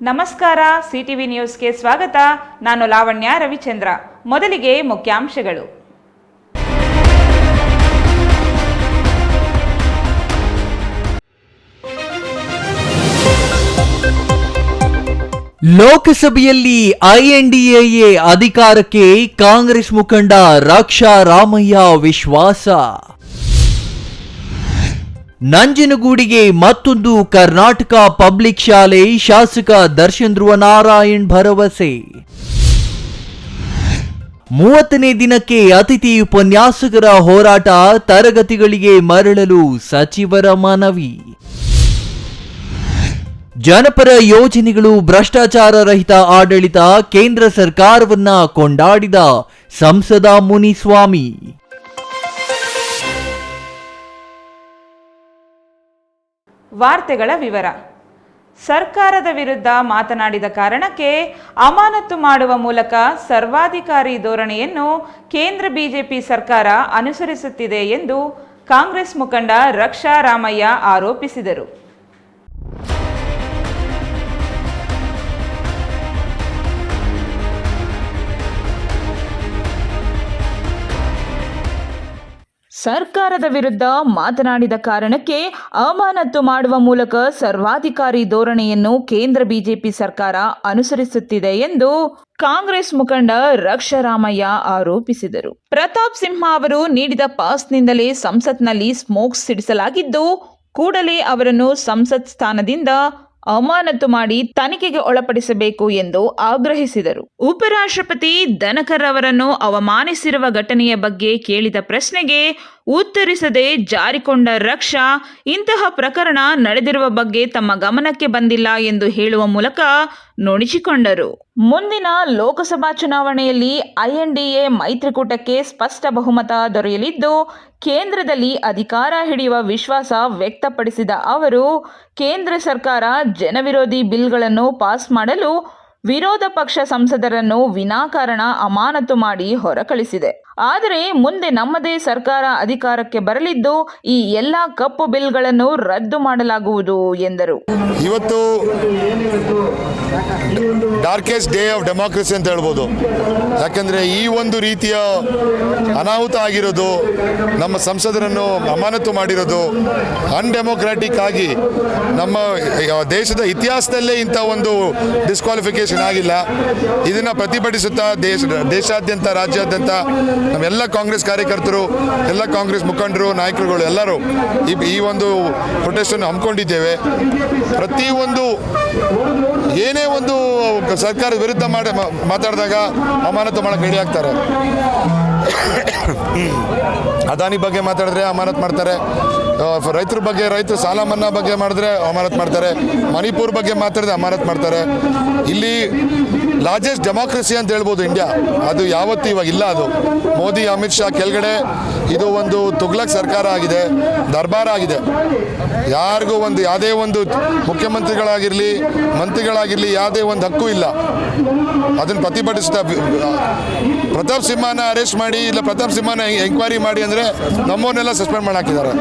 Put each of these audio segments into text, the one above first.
ನಮಸ್ಕಾರ, ಸಿಟಿವಿ ನ್ಯೂಸ್ಗೆ ಸ್ವಾಗತ. ನಾನು ಲಾವಣ್ಯ ರವಿಚಂದ್ರ. ಮೊದಲಿಗೆ ಮುಖ್ಯಾಂಶಗಳು. ಲೋಕಸಭೆಯಲ್ಲಿ ಐಎನ್ಡಿಎ ಅಧಿಕಾರಕ್ಕೆ ಕಾಂಗ್ರೆಸ್ ಮುಖಂಡ ರಕ್ಷಾ ರಾಮಯ್ಯ ವಿಶ್ವಾಸ. ನಂಜನಗೂಡಿಗೆ ಮತ್ತೊಂದು ಕರ್ನಾಟಕ ಪಬ್ಲಿಕ್ ಶಾಲೆ, ಶಾಸಕ ದರ್ಶನ್ ಧ್ರುವನಾರಾಯಣ್ ಭರವಸೆ. 30ನೇ ದಿನಕ್ಕೆ ಅತಿಥಿ ಉಪನ್ಯಾಸಕರ ಹೋರಾಟ, ತರಗತಿಗಳಿಗೆ ಮರಳಲು ಸಚಿವರ ಮನವಿ. ಜನಪರ ಯೋಜನೆಗಳು, ಭ್ರಷ್ಟಾಚಾರ ರಹಿತ ಆಡಳಿತ, ಕೇಂದ್ರ ಸರ್ಕಾರವನ್ನ ಕೊಂಡಾಡಿದ ಸಂಸದ ಮುನಿಸ್ವಾಮಿ. ವಾರ್ತೆಗಳ ವಿವರ. ಸರ್ಕಾರದ ವಿರುದ್ಧ ಮಾತನಾಡಿದ ಕಾರಣಕ್ಕೆ ಅಮಾನತು ಮಾಡುವ ಮೂಲಕ ಸರ್ವಾಧಿಕಾರಿ ಧೋರಣೆಯನ್ನು ಕೇಂದ್ರ ಬಿಜೆಪಿ ಸರ್ಕಾರ ಅನುಸರಿಸುತ್ತಿದೆ ಎಂದು ಕಾಂಗ್ರೆಸ್ ಮುಖಂಡ ರಕ್ಷಾ ರಾಮಯ್ಯ ಆರೋಪಿಸಿದರು. ಸರ್ಕಾರದ ವಿರುದ್ಧ ಮಾತನಾಡಿದ ಕಾರಣಕ್ಕೆ ಅಮಾನತು ಮಾಡುವ ಮೂಲಕ ಸರ್ವಾಧಿಕಾರಿ ಧೋರಣೆಯನ್ನು ಕೇಂದ್ರ ಬಿಜೆಪಿ ಸರ್ಕಾರ ಅನುಸರಿಸುತ್ತಿದೆ ಎಂದು ಕಾಂಗ್ರೆಸ್ ಮುಖಂಡ ರಕ್ಷಾ ರಾಮಯ್ಯ ಆರೋಪಿಸಿದರು. ಪ್ರತಾಪ್ ಸಿಂಹ ಅವರು ನೀಡಿದ ಪಾಸ್ನಿಂದಲೇ ಸಂಸತ್ನಲ್ಲಿ ಸ್ಮೋಕ್ ಸಿಡಿಸಲಾಗಿದ್ದು, ಕೂಡಲೇ ಅವರನ್ನು ಸಂಸತ್ ಸ್ಥಾನದಿಂದ ಅಮಾನತು ಮಾಡಿ ತನಿಖೆಗೆ ಒಳಪಡಿಸಬೇಕು ಎಂದು ಆಗ್ರಹಿಸಿದರು. ಉಪರಾಷ್ಟ್ರಪತಿ ಧನಕರ್ ಅವರನ್ನು ಅವಮಾನಿಸಿರುವ ಘಟನೆಯ ಬಗ್ಗೆ ಕೇಳಿದ ಪ್ರಶ್ನೆಗೆ ಉತ್ತರಿಸದೆ ಜಾರಿಕೊಂಡ ರಕ್ಷಾ, ಇಂತಹ ಪ್ರಕರಣ ನಡೆದಿರುವ ಬಗ್ಗೆ ತಮ್ಮ ಗಮನಕ್ಕೆ ಬಂದಿಲ್ಲ ಎಂದು ಹೇಳುವ ಮೂಲಕ ನುಣುಚಿಕೊಂಡರು. ಮುಂದಿನ ಲೋಕಸಭಾ ಚುನಾವಣೆಯಲ್ಲಿ ಐಎನ್ಡಿಎ ಮೈತ್ರಿಕೂಟಕ್ಕೆ ಸ್ಪಷ್ಟ ಬಹುಮತ ದೊರೆಯಲಿದ್ದು, ಕೇಂದ್ರದಲ್ಲಿ ಅಧಿಕಾರ ಹಿಡಿಯುವ ವಿಶ್ವಾಸ ವ್ಯಕ್ತಪಡಿಸಿದ ಅವರು, ಕೇಂದ್ರ ಸರ್ಕಾರ ಜನವಿರೋಧಿ ಬಿಲ್ಗಳನ್ನು ಪಾಸ್ ಮಾಡಲು ವಿರೋಧ ಪಕ್ಷ ಸಂಸದರನ್ನು ವಿನಾಕಾರಣ ಅಮಾನತು ಮಾಡಿ ಹೊರಕಳಿಸಿದೆ. ಆದರೆ ಮುಂದೆ ನಮ್ಮದೇ ಸರ್ಕಾರ ಅಧಿಕಾರಕ್ಕೆ ಬರಲಿದ್ದು, ಈ ಎಲ್ಲ ಕಪ್ಪು ಬಿಲ್ಗಳನ್ನು ರದ್ದು ಮಾಡಲಾಗುವುದು ಎಂದರು. ಇವತ್ತು ಡಾರ್ಕೆಸ್ಟ್ ಡೇ ಆಫ್ ಡೆಮಾಕ್ರಸಿ ಅಂತ ಹೇಳ್ಬೋದು. ಯಾಕಂದರೆ ಈ ಒಂದು ರೀತಿಯ ಅನಾಹುತ ಆಗಿರೋದು, ನಮ್ಮ ಸಂಸದರನ್ನು ಅಮಾನತು ಮಾಡಿರೋದು ಅನ್ಡೆಮೋಕ್ರಾಟಿಕ್ ಆಗಿ ನಮ್ಮ ದೇಶದ ಇತಿಹಾಸದಲ್ಲೇ ಇಂಥ ಒಂದು ಡಿಸ್ಕ್ವಾಲಿಫಿಕೇಶನ್ ಆಗಿಲ್ಲ. ಇದನ್ನು ಪ್ರತಿಭಟಿಸುತ್ತಾ ದೇಶಾದ್ಯಂತ ರಾಜ್ಯಾದ್ಯಂತ ನಮ್ಮೆಲ್ಲ ಕಾಂಗ್ರೆಸ್ ಕಾರ್ಯಕರ್ತರು, ಎಲ್ಲ ಕಾಂಗ್ರೆಸ್ ಮುಖಂಡರು, ನಾಯಕರುಗಳು ಎಲ್ಲರೂ ಈ ಒಂದು ಪ್ರೊಟೆಸ್ಟನ್ನು ಹಮ್ಮಿಕೊಂಡಿದ್ದೇವೆ. ಪ್ರತಿಯೊಂದು ಏನೇ ಒಂದು ಸರ್ಕಾರದ ವಿರುದ್ಧ ಮಾತಾಡಿದಾಗ ಅಮಾನತು ಮಾಡೋಕ್ಕೆ ರೆಡಿ ಆಗ್ತಾರೆ. ಅದಾನಿ ಬಗ್ಗೆ ಮಾತಾಡಿದ್ರೆ ಅಮಾನತು ಮಾಡ್ತಾರೆ, ರೈತರ ಬಗ್ಗೆ, ರೈತರ ಸಾಲ ಮನ್ನಾ ಬಗ್ಗೆ ಮಾಡಿದ್ರೆ ಅಮಾನತು ಮಾಡ್ತಾರೆ, ಮಣಿಪುರ್ ಬಗ್ಗೆ ಮಾತಾಡಿದ್ರೆ ಅಮಾನತು ಮಾಡ್ತಾರೆ. ಇಲ್ಲಿ ಲಾರ್ಜೆಸ್ಟ್ ಡೆಮಾಕ್ರಸಿ ಅಂತ ಹೇಳ್ಬೋದು ಇಂಡಿಯಾ. ಅದು ಯಾವತ್ತೂ ಇವಾಗ ಇಲ್ಲ. ಅದು ಮೋದಿ, ಅಮಿತ್ ಶಾ ಕೆಳಗಡೆ ಇದು ಒಂದು ತುಗ್ಲಕ್ ಸರ್ಕಾರ ಆಗಿದೆ, ದರ್ಬಾರ್ ಆಗಿದೆ. ಯಾರಿಗೂ ಯಾವುದೇ ಒಂದು ಮುಖ್ಯಮಂತ್ರಿಗಳಾಗಿರಲಿ, ಮಂತ್ರಿಗಳಾಗಿರಲಿ ಯಾವುದೇ ಒಂದು ಹಕ್ಕು ಇಲ್ಲ. ಅದನ್ನು ಪ್ರತಿಭಟಿಸ್ತಾ ಪ್ರತಾಪ್ ಸಿಂಹನ ಅರೆಸ್ಟ್ ಮಾಡಿ, ಇಲ್ಲ ಪ್ರತಾಪ್ ಸಿಂಹನ ಎಂಕ್ವೈರಿ ಮಾಡಿ ಅಂದರೆ ನಮ್ಮನ್ನೆಲ್ಲ ಸಸ್ಪೆಂಡ್ ಮಾಡಿ ಹಾಕಿದ್ದಾರೆ.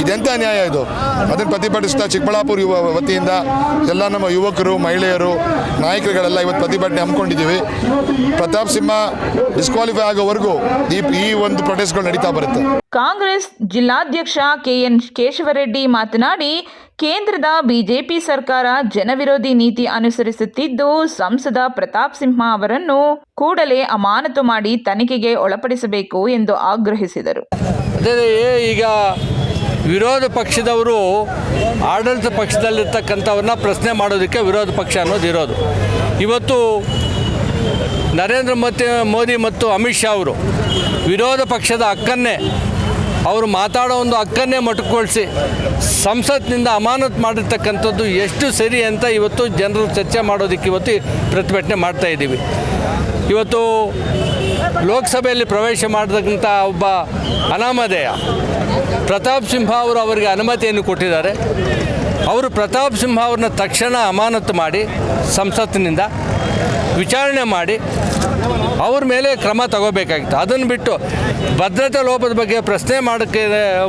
ಇದೆಂಥ ನ್ಯಾಯ ಇದು? ಅದನ್ನು ಪ್ರತಿಭಟಿಸ್ತಾ ಚಿಕ್ಕಬಳ್ಳಾಪುರ ವತಿಯಿಂದ ಎಲ್ಲ ನಮ್ಮ ಯುವಕರು, ಮಹಿಳೆಯರು, ನಾಯಕರುಗಳೆಲ್ಲ ಇವತ್ತು ಪ್ರತಿಭಟನೆ ಹಮ್ಮಿಕೊಂಡಿದ್ದೀವಿ. ಪ್ರತಾಪ್ ಸಿಂಹ ಡಿಸ್ಕ್ವಾಲಿಫೈ ಆಗೋವರೆಗೂ ಈ ಒಂದು ಪ್ರೊಟೆಸ್ಟ್ಗಳು ನಡೀತಾ ಬರುತ್ತೆ. ಕಾಂಗ್ರೆಸ್ ಜಿಲ್ಲಾಧ್ಯಕ್ಷ ಕೆಎನ್ ಕೇಶವರೆಡ್ಡಿ ಮಾತನಾಡಿ, ಕೇಂದ್ರದ ಬಿಜೆಪಿ ಸರ್ಕಾರ ಜನವಿರೋಧಿ ನೀತಿ ಅನುಸರಿಸುತ್ತಿದ್ದು, ಸಂಸದ ಪ್ರತಾಪ್ ಸಿಂಹ ಅವರನ್ನು ಕೂಡಲೇ ಅಮಾನತು ಮಾಡಿ ತನಿಖೆಗೆ ಒಳಪಡಿಸಬೇಕು ಎಂದು ಆಗ್ರಹಿಸಿದರು. ಈಗ ವಿರೋಧ ಪಕ್ಷದವರು ಆಡಳಿತ ಪಕ್ಷದಲ್ಲಿರ್ತಕ್ಕಂಥವ್ರನ್ನ ಪ್ರಶ್ನೆ ಮಾಡೋದಕ್ಕೆ ವಿರೋಧ ಪಕ್ಷ ಅನ್ನೋದು ಇರೋದು. ಇವತ್ತು ನರೇಂದ್ರ ಮೋದಿ ಮತ್ತು ಅಮಿತ್ ಶಾ ಅವರು ವಿರೋಧ ಪಕ್ಷದ ಹಕ್ಕನ್ನೇ, ಅವರು ಮಾತಾಡೋ ಒಂದು ಹಕ್ಕನ್ನೇ ಮೊಟಕುಗೊಳಿಸಿ ಸಂಸತ್ನಿಂದ ಅಮಾನತು ಮಾಡಿರ್ತಕ್ಕಂಥದ್ದು ಎಷ್ಟು ಸರಿ ಅಂತ ಇವತ್ತು ಜನರು ಚರ್ಚೆ ಮಾಡೋದಕ್ಕೆ ಇವತ್ತು ಪ್ರತಿಭಟನೆ ಮಾಡ್ತಾ ಇದ್ದೀವಿ. ಇವತ್ತು ಲೋಕಸಭೆಯಲ್ಲಿ ಪ್ರವೇಶ ಮಾಡತಕ್ಕಂಥ ಒಬ್ಬ ಅನಾಮಧೇಯ ಪ್ರತಾಪ್ ಸಿಂಹ ಅವರು ಅವರಿಗೆ ಅನುಮತಿಯನ್ನು ಕೊಟ್ಟಿದ್ದಾರೆ. ಅವರು ಪ್ರತಾಪ್ ಸಿಂಹ ಅವ್ರನ್ನ ತಕ್ಷಣ ಅಮಾನತು ಮಾಡಿ ಸಂಸತ್ತಿನಿಂದ ವಿಚಾರಣೆ ಮಾಡಿ ಅವ್ರ ಮೇಲೆ ಕ್ರಮ ತಗೋಬೇಕಾಗಿತ್ತು. ಅದನ್ನು ಬಿಟ್ಟು ಭದ್ರತಾ ಲೋಪದ ಬಗ್ಗೆ ಪ್ರಶ್ನೆ ಮಾಡೋಕ್ಕೆ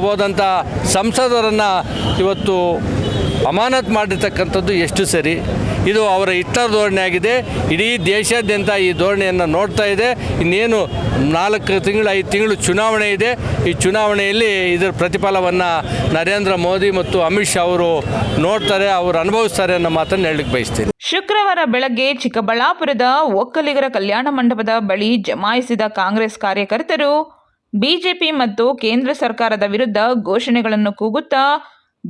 ಹೋದಂಥ ಸಂಸದರನ್ನು ಇವತ್ತು ಅಮಾನತು ಮಾಡಿರ್ತಕ್ಕಂಥದ್ದು ಎಷ್ಟು ಸರಿ? ಇದು ಅವರ ಹಿಟ್ಲರ್ ಧೋರಣೆ ಆಗಿದೆ. ಇಡೀ ದೇಶಾದ್ಯಂತ ಈ ಧೋರಣೆಯನ್ನು ನೋಡ್ತಾ ಇದೆ. ಇನ್ನೇನು 4 ತಿಂಗಳು 5 ತಿಂಗಳು ಚುನಾವಣೆ ಇದೆ. ಈ ಚುನಾವಣೆಯಲ್ಲಿ ಇದರ ಪ್ರತಿಫಲವನ್ನು ನರೇಂದ್ರ ಮೋದಿ ಮತ್ತು ಅಮಿತ್ ಶಾ ಅವರು ನೋಡ್ತಾರೆ, ಅವರು ಅನುಭವಿಸ್ತಾರೆ ಅನ್ನೋ ಮಾತನ್ನು ಹೇಳಲಿಕ್ಕೆ ಬಯಸ್ತೀನಿ. ಶುಕ್ರವಾರ ಬೆಳಗ್ಗೆ ಚಿಕ್ಕಬಳ್ಳಾಪುರದ ಒಕ್ಕಲಿಗರ ಕಲ್ಯಾಣ ಮಂಟಪದ ಬಳಿ ಜಮಾಯಿಸಿದ ಕಾಂಗ್ರೆಸ್ ಕಾರ್ಯಕರ್ತರು ಬಿಜೆಪಿ ಮತ್ತು ಕೇಂದ್ರ ಸರ್ಕಾರದ ವಿರುದ್ಧ ಘೋಷಣೆಗಳನ್ನು ಕೂಗುತ್ತಾ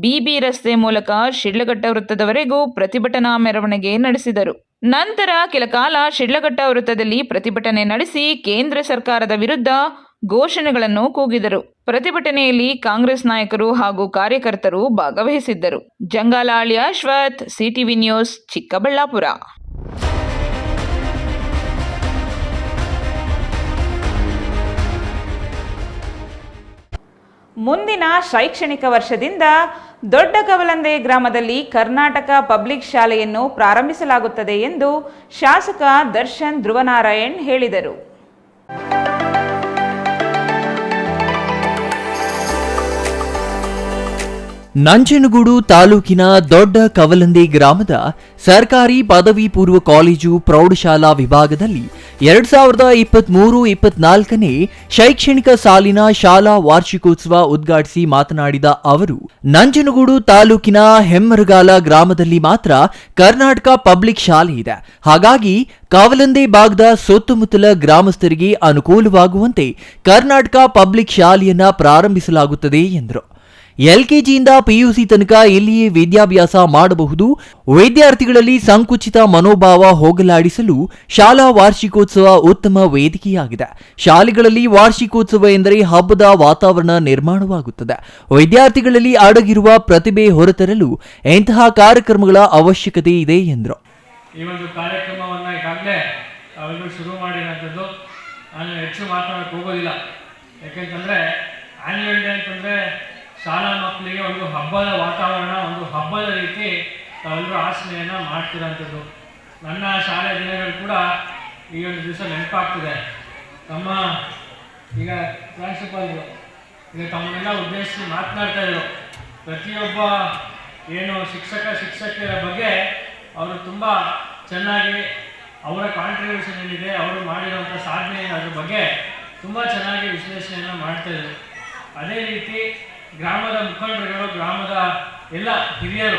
ಬಿಬಿ ರಸ್ತೆ ಮೂಲಕ ಶಿಡ್ಲಘಟ್ಟ ವೃತ್ತದವರೆಗೂ ಪ್ರತಿಭಟನಾ ಮೆರವಣಿಗೆ ನಡೆಸಿದರು. ನಂತರ ಕೆಲಕಾಲ ಶಿಡ್ಲಘಟ್ಟ ವೃತ್ತದಲ್ಲಿ ಪ್ರತಿಭಟನೆ ನಡೆಸಿ ಕೇಂದ್ರ ಸರ್ಕಾರದ ವಿರುದ್ಧ ಘೋಷಣೆಗಳನ್ನು ಕೂಗಿದರು. ಪ್ರತಿಭಟನೆಯಲ್ಲಿ ಕಾಂಗ್ರೆಸ್ ನಾಯಕರು ಹಾಗೂ ಕಾರ್ಯಕರ್ತರು ಭಾಗವಹಿಸಿದ್ದರು. Jangalahalli Ashwath, CTV news, Chikkaballapur. ಮುಂದಿನ ಶೈಕ್ಷಣಿಕ ವರ್ಷದಿಂದ ದೊಡ್ಡ ಕವಲಂದೆ ಗ್ರಾಮದಲ್ಲಿ ಕರ್ನಾಟಕ ಪಬ್ಲಿಕ್ ಶಾಲೆಯನ್ನು ಪ್ರಾರಂಭಿಸಲಾಗುತ್ತದೆ ಎಂದು ಶಾಸಕ ದರ್ಶನ್ ಧ್ರುವನಾರಾಯಣ್ ಹೇಳಿದರು. ನಂಜನಗೂಡು ತಾಲೂಕಿನ ದೊಡ್ಡ ಕವಲಂದೆ ಗ್ರಾಮದ ಸರ್ಕಾರಿ ಪದವಿ ಪೂರ್ವ ಕಾಲೇಜು ಪ್ರೌಢಶಾಲಾ ವಿಭಾಗದಲ್ಲಿ 2023-24ನೇ ಶೈಕ್ಷಣಿಕ ಸಾಲಿನ ಶಾಲಾ ವಾರ್ಷಿಕೋತ್ಸವ ಉದ್ಘಾಟಿಸಿ ಮಾತನಾಡಿದ ಅವರು, ನಂಜನಗೂಡು ತಾಲೂಕಿನ ಹೆಮ್ಮರಗಾಲ ಗ್ರಾಮದಲ್ಲಿ ಮಾತ್ರ ಕರ್ನಾಟಕ ಪಬ್ಲಿಕ್ ಶಾಲೆ ಇದೆ. ಹಾಗಾಗಿ ಕವಲಂದೆ ಭಾಗದ ಸುತ್ತಮುತ್ತಲ ಗ್ರಾಮಸ್ಥರಿಗೆ ಅನುಕೂಲವಾಗುವಂತೆ ಕರ್ನಾಟಕ ಪಬ್ಲಿಕ್ ಶಾಲೆಯನ್ನ ಪ್ರಾರಂಭಿಸಲಾಗುತ್ತದೆ ಎಂದರು. ಎಲ್ಕೆಜಿಯಿಂದ ಪಿಯುಸಿ ತನಕ ಇಲ್ಲಿಯೇ ವಿದ್ಯಾಭ್ಯಾಸ ಮಾಡಬಹುದು. ವಿದ್ಯಾರ್ಥಿಗಳಲ್ಲಿ ಸಂಕುಚಿತ ಮನೋಭಾವ ಹೋಗಲಾಡಿಸಲು ಶಾಲಾ ವಾರ್ಷಿಕೋತ್ಸವ ಉತ್ತಮ ವೇದಿಕೆಯಾಗಿದೆ. ಶಾಲೆಗಳಲ್ಲಿ ವಾರ್ಷಿಕೋತ್ಸವ ಎಂದರೆ ಹಬ್ಬದ ವಾತಾವರಣ ನಿರ್ಮಾಣವಾಗುತ್ತದೆ. ವಿದ್ಯಾರ್ಥಿಗಳಲ್ಲಿ ಅಡಗಿರುವ ಪ್ರತಿಭೆ ಹೊರತರಲು ಇಂತಹ ಕಾರ್ಯಕ್ರಮಗಳ ಅವಶ್ಯಕತೆ ಇದೆ ಎಂದರು. ಈ ಒಂದು ಕಾರ್ಯಕ್ರಮವನ್ನು ಈಗಾಗಲೇ ತಾವೆಲ್ಲರೂ ಶುರು ಮಾಡಿರೋಂಥದ್ದು. ನಾನು ಹೆಚ್ಚು ಮಾತನಾಡಕ್ಕೆ ಹೋಗೋದಿಲ್ಲ. ಯಾಕೆಂತಂದರೆ ಆ್ಯನ್ಯುವಲ್ ಡೇ ಅಂತಂದರೆ ಶಾಲಾ ಮಕ್ಕಳಿಗೆ ಒಂದು ಹಬ್ಬದ ವಾತಾವರಣ, ಒಂದು ಹಬ್ಬದ ರೀತಿ ತಾವೆಲ್ಲರೂ ಆಚರಣೆಯನ್ನು ಮಾಡ್ತಿರೋಂಥದ್ದು. ನನ್ನ ಶಾಲೆಯ ದಿನಗಳು ಕೂಡ ಈ ಒಂದು ದಿವಸ ನೆನಪಾಗ್ತಿದೆ. ನಮ್ಮ ಈಗ ಪ್ರಿನ್ಸಿಪಾಲ್ರು ಈಗ ತಮ್ಮನ್ನೆಲ್ಲ ಉದ್ದೇಶಿಸಿ ಮಾತನಾಡ್ತಾ ಇದ್ರು. ಪ್ರತಿಯೊಬ್ಬ ಏನು ಶಿಕ್ಷಕಿಯರ ಬಗ್ಗೆ ಅವರು ತುಂಬ ಚೆನ್ನಾಗಿ ಅವರ ಕಾಂಟ್ರಿಬ್ಯೂಷನ್ ಏನಿದೆ, ಅವರು ಮಾಡಿರೋಂಥ ಸಾಧನೆ ಅದ್ರ ಬಗ್ಗೆ ತುಂಬ ಚೆನ್ನಾಗಿ ವಿಶ್ಲೇಷಣೆಯನ್ನು ಮಾಡ್ತಾಯಿದ್ರು. ಅದೇ ರೀತಿ ಗ್ರಾಮದ ಮುಖಂಡರುಗಳು, ಗ್ರಾಮದ ಎಲ್ಲ ಹಿರಿಯರು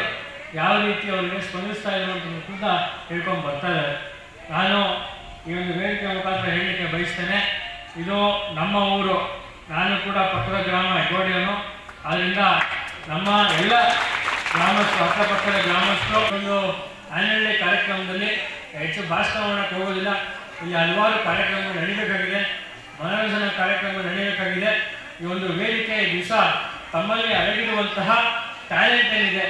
ಯಾವ ರೀತಿ ಅವರಿಗೆ ಸ್ಪಂದಿಸ್ತಾ ಇದ್ರು ಅಂತ ಕೂಡ ಹೇಳ್ಕೊಂಡು ಬರ್ತಾ ಇದ್ದಾರೆ. ನಾನು ಈ ಒಂದು ವೇದಿಕೆ ಮುಖಾಂತರ ಹೇಳಲಿಕ್ಕೆ ಬಯಸ್ತೇನೆ, ಇದು ನಮ್ಮ ಊರು. ನಾನು ಕೂಡ ಪಕ್ಕದ ಗ್ರಾಮ ಹೆಗ್ಗೋಡಿಯವನು. ಆದ್ದರಿಂದ ನಮ್ಮ ಎಲ್ಲ ಗ್ರಾಮಸ್ಥರು, ಅಕ್ಕಪಕ್ಕದ ಗ್ರಾಮಸ್ಥರು ಒಂದು ಆ್ಯನ್ಯುವಲ್ ಡೇ ಕಾರ್ಯಕ್ರಮದಲ್ಲಿ ಹೆಚ್ಚು ಭಾಷಣ ಮಾಡೋಕ್ಕೆ ಹೋಗೋದಿಲ್ಲ. ಇಲ್ಲಿ ಹಲವಾರು ಕಾರ್ಯಕ್ರಮಗಳು ನಡೀಬೇಕಾಗಿದೆ, ಮನೋರಂಜನಾ ಕಾರ್ಯಕ್ರಮಗಳು ನಡೀಬೇಕಾಗಿದೆ. ಈ ಒಂದು ವೇದಿಕೆ ದಿವಸ ತಮ್ಮಲ್ಲಿ ಅಡಗಿರುವಂತಹ ಟ್ಯಾಲೆಂಟ್ ಏನಿದೆ,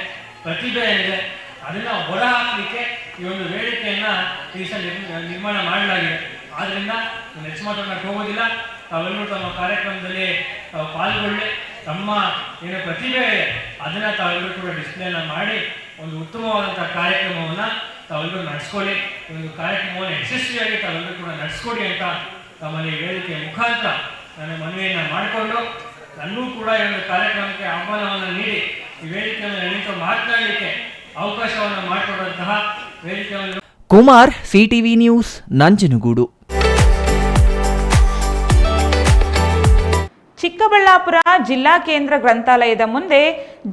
ಪ್ರತಿಭೆ ಏನಿದೆ, ಅದನ್ನು ಹೊರ ಹಾಕಲಿಕ್ಕೆ ಈ ಒಂದು ವೇದಿಕೆಯನ್ನು ಈ ದಿವಸ ನಿರ್ಮಾಣ ಮಾಡಲಾಗಿದೆ. ಆದ್ದರಿಂದ ನಾನು ಹೆಚ್ಚು ಮಾತಾಡೋಕ್ಕೆ ಹೋಗೋದಿಲ್ಲ. ತಾವೆಲ್ಲರೂ ತಮ್ಮ ಕಾರ್ಯಕ್ರಮದಲ್ಲಿ ಪಾಲ್ಗೊಳ್ಳಿ. ತಮ್ಮ ಏನು ಪ್ರತಿಭೆ ಇದೆ ಅದನ್ನು ತಾವೆಲ್ಲರೂ ಕೂಡ ಡಿಸ್ಪ್ಲೇನ ಮಾಡಿ ಒಂದು ಉತ್ತಮವಾದಂಥ ಕಾರ್ಯಕ್ರಮವನ್ನು ತಾವೆಲ್ಲರೂ ನಡೆಸ್ಕೊಳ್ಳಿ. ಈ ಒಂದು ಕಾರ್ಯಕ್ರಮವನ್ನು ಯಶಸ್ವಿಯಾಗಿ ತಾವೆಲ್ಲರೂ ಕೂಡ ನಡೆಸ್ಕೊಡಿ ಅಂತ ತಮ್ಮಲ್ಲಿ ವೇದಿಕೆಯ ಮುಖಾಂತರ ನಾನು ಮನವಿಯನ್ನು ಮಾಡಿಕೊಂಡು, ನನ್ನೂ ಕೂಡ ಈ ಒಂದು ಕಾರ್ಯಕ್ರಮಕ್ಕೆ ಆಹ್ವಾನವನ್ನು ನೀಡಿ ಈ ವೇದಿಕೆಯನ್ನು ನಿಂತು ಮಾತನಾಡಲಿಕ್ಕೆ ಅವಕಾಶವನ್ನು ಮಾಡಿಕೊಡುವಂತಹ ವೇದಿಕೆಯನ್ನು ಕುಮಾರ್, ಸಿಟಿವಿ ನ್ಯೂಸ್, ನಂಜನಗೂಡು. ಚಿಕ್ಕಬಳ್ಳಾಪುರ ಜಿಲ್ಲಾ ಕೇಂದ್ರ ಗ್ರಂಥಾಲಯದ ಮುಂದೆ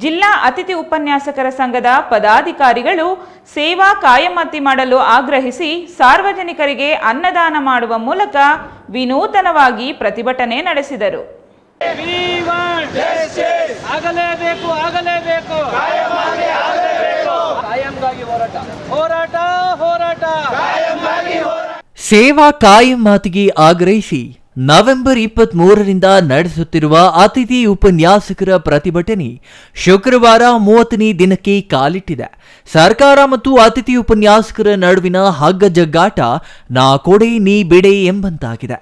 ಜಿಲ್ಲಾ ಅತಿಥಿ ಉಪನ್ಯಾಸಕರ ಸಂಘದ ಪದಾಧಿಕಾರಿಗಳು ಸೇವಾ ಕಾಯಮತಿ ಮಾಡಲು ಆಗ್ರಹಿಸಿ ಸಾರ್ವಜನಿಕರಿಗೆ ಅನ್ನದಾನ ಮಾಡುವ ಮೂಲಕ ವಿನೂತನವಾಗಿ ಪ್ರತಿಭಟನೆ ನಡೆಸಿದರು. ಆಗಲೇಬೇಕು, ಆಗಲೇಬೇಕು, ಕಾಯಂಗಾಗಿ ಹೋರಾಟ, ಹೋರಾಟ. ಸೇವಾ ಕಾಯಂ ಮಾತಿಗೆ ಆಗ್ರಹಿಸಿ ನವೆಂಬರ್ 23ರಿಂದ ನಡೆಸುತ್ತಿರುವ ಅತಿಥಿ ಉಪನ್ಯಾಸಕರ ಪ್ರತಿಭಟನೆ ಶುಕ್ರವಾರ 30ನೇ ದಿನಕ್ಕೆ ಕಾಲಿಟ್ಟಿದೆ. ಸರ್ಕಾರ ಮತ್ತು ಅತಿಥಿ ಉಪನ್ಯಾಸಕರ ನಡುವಿನ ಹಗ್ಗ ಜಗ್ಗಾಟ ನಾ ಕೊಡೆ ನೀ ಬಿಡೆ ಎಂಬಂತಾಗಿದೆ.